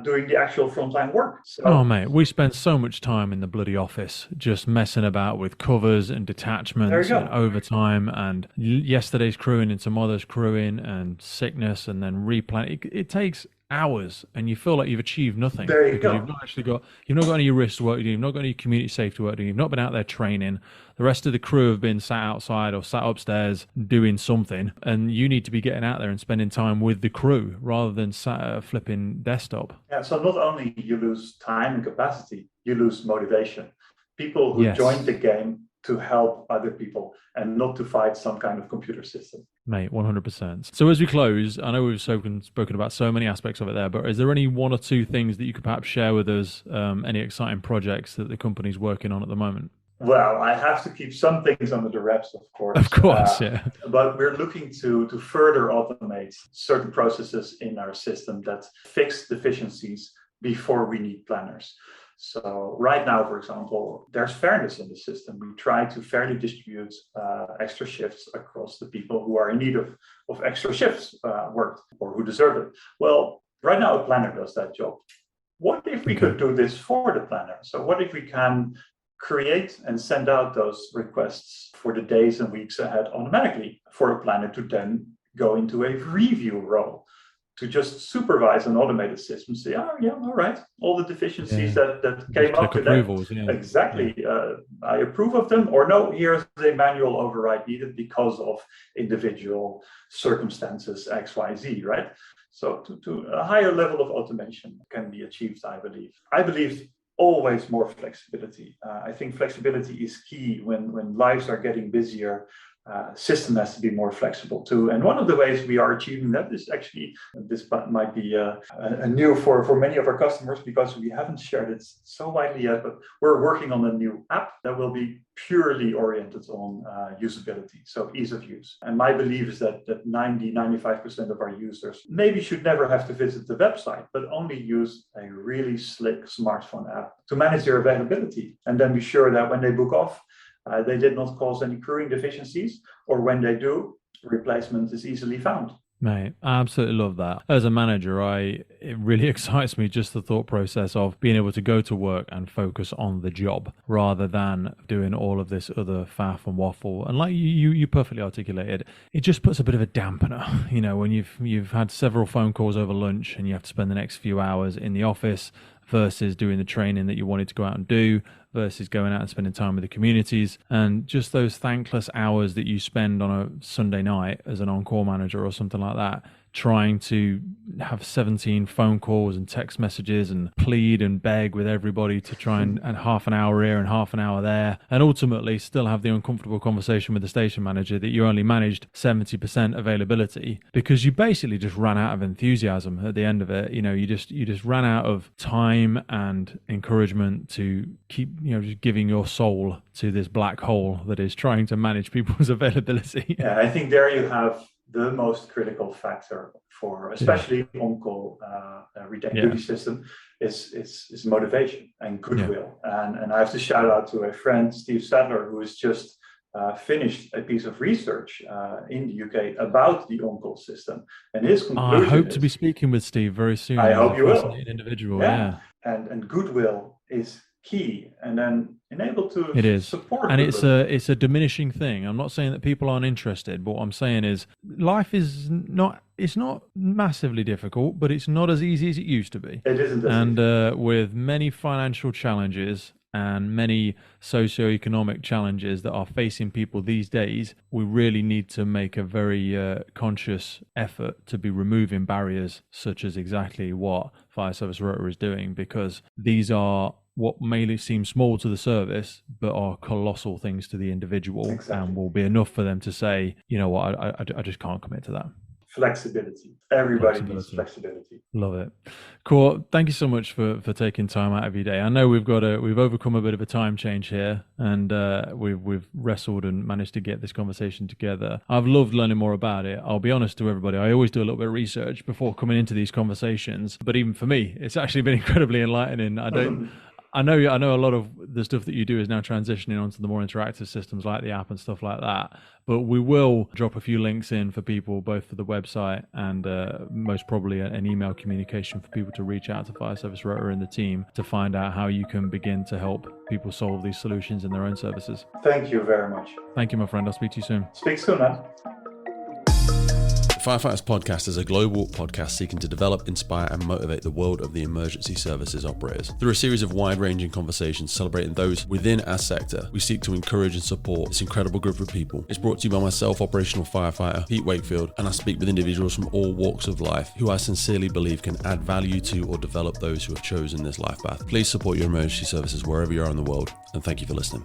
Speaker 2: doing the actual frontline work. So,
Speaker 1: oh, mate, we spend so much time in the bloody office just messing about with covers and detachments and overtime and yesterday's crewing and tomorrow's crewing and sickness and then replan. It takes hours and you feel like you've achieved nothing because you've not got any risk work to do, you've not got any community safety work to do, you've not been out there training. The rest of the crew have been sat outside or sat upstairs doing something, and you need to be getting out there and spending time with the crew rather than sat at a flipping desktop.
Speaker 2: Yeah, so not only you lose time and capacity, you lose motivation. People who joined the game to help other people and not to fight some kind of computer system.
Speaker 1: Mate, 100%. So as we close, I know we've spoken about so many aspects of it there, but is there any one or two things that you could perhaps share with us, any exciting projects that the company's working on at the moment?
Speaker 2: Well, I have to keep some things under the wraps, of course.
Speaker 1: Of course, yeah.
Speaker 2: But we're looking to further automate certain processes in our system that fix deficiencies before we need planners. So right now, for example, there's fairness in the system. We try to fairly distribute extra shifts across the people who are in need of extra shifts worked or who deserve it. Well, right now, a planner does that job. What if we could do this for the planner? So what if we can create and send out those requests for the days and weeks ahead automatically for a planner to then go into a review role, to just supervise an automated system, say, oh yeah, all right, all the deficiencies that came up today, exactly, I approve of them, or no, here's a manual override needed because of individual circumstances X, Y, Z, right? So to a higher level of automation can be achieved, I believe. I believe always more flexibility. I think flexibility is key when lives are getting busier. System has to be more flexible too. And one of the ways we are achieving that is actually, this might be a new for many of our customers because we haven't shared it so widely yet, but we're working on a new app that will be purely oriented on usability, so ease of use. And my belief is that 95% of our users maybe should never have to visit the website, but only use a really slick smartphone app to manage their availability and then be sure that when they book off, they did not cause any crewing deficiencies, or when they do, replacement is easily found.
Speaker 1: Mate, I absolutely love that. As a manager, it really excites me just the thought process of being able to go to work and focus on the job rather than doing all of this other faff and waffle. And like you perfectly articulated, it just puts a bit of a dampener, when you've had several phone calls over lunch and you have to spend the next few hours in the office versus doing the training that you wanted to go out and do, versus going out and spending time with the communities, and just those thankless hours that you spend on a Sunday night as an on-call manager or something like that trying to have 17 phone calls and text messages and plead and beg with everybody to try and half an hour here and half an hour there, and ultimately still have the uncomfortable conversation with the station manager that you only managed 70% availability because you basically just ran out of enthusiasm at the end of it. You just ran out of time and encouragement to keep, just giving your soul to this black hole that is trying to manage people's availability.
Speaker 2: Yeah, I think there you have the most critical factor for, especially on-call retained duty system, is motivation and goodwill. And I have to shout out to a friend, Steve Sadler, who has just finished a piece of research in the UK about the on-call system. And his conclusion
Speaker 1: I hope to be speaking with Steve very soon.
Speaker 2: I hope you will.
Speaker 1: Individual,
Speaker 2: And goodwill is key, and then enable to support.
Speaker 1: And it's a diminishing thing. I'm not saying that people aren't interested, but what I'm saying is life is not, it's not massively difficult, but it's not as easy as it used to be.
Speaker 2: It isn't.
Speaker 1: And with many financial challenges and many socioeconomic challenges that are facing people these days, we really need to make a very conscious effort to be removing barriers such as exactly what Fire Service Rota is doing, because these are what may seem small to the service, but are colossal things to the individual, and will be enough for them to say, you know what, I just can't commit to that.
Speaker 2: Flexibility. Everybody needs flexibility.
Speaker 1: Love it. Cor, thank you so much for taking time out of your day. I know we've overcome a bit of a time change here, and we've wrestled and managed to get this conversation together. I've loved learning more about it. I'll be honest to everybody, I always do a little bit of research before coming into these conversations, but even for me, it's actually been incredibly enlightening. I know a lot of the stuff that you do is now transitioning onto the more interactive systems like the app and stuff like that. But we will drop a few links in for people, both for the website and most probably an email communication for people to reach out to Fire Service Rota and the team to find out how you can begin to help people solve these solutions in their own services.
Speaker 2: Thank you very much.
Speaker 1: Thank you, my friend. I'll speak to you soon.
Speaker 2: Speak soon, man.
Speaker 3: Firefighters Podcast is a global podcast seeking to develop, inspire, and motivate the world of the emergency services operators. Through a series of wide-ranging conversations celebrating those within our sector, we seek to encourage and support this incredible group of people. It's brought to you by myself, operational firefighter Pete Wakefield, and I speak with individuals from all walks of life who I sincerely believe can add value to or develop those who have chosen this life path. Please support your emergency services wherever you are in the world, and thank you for listening.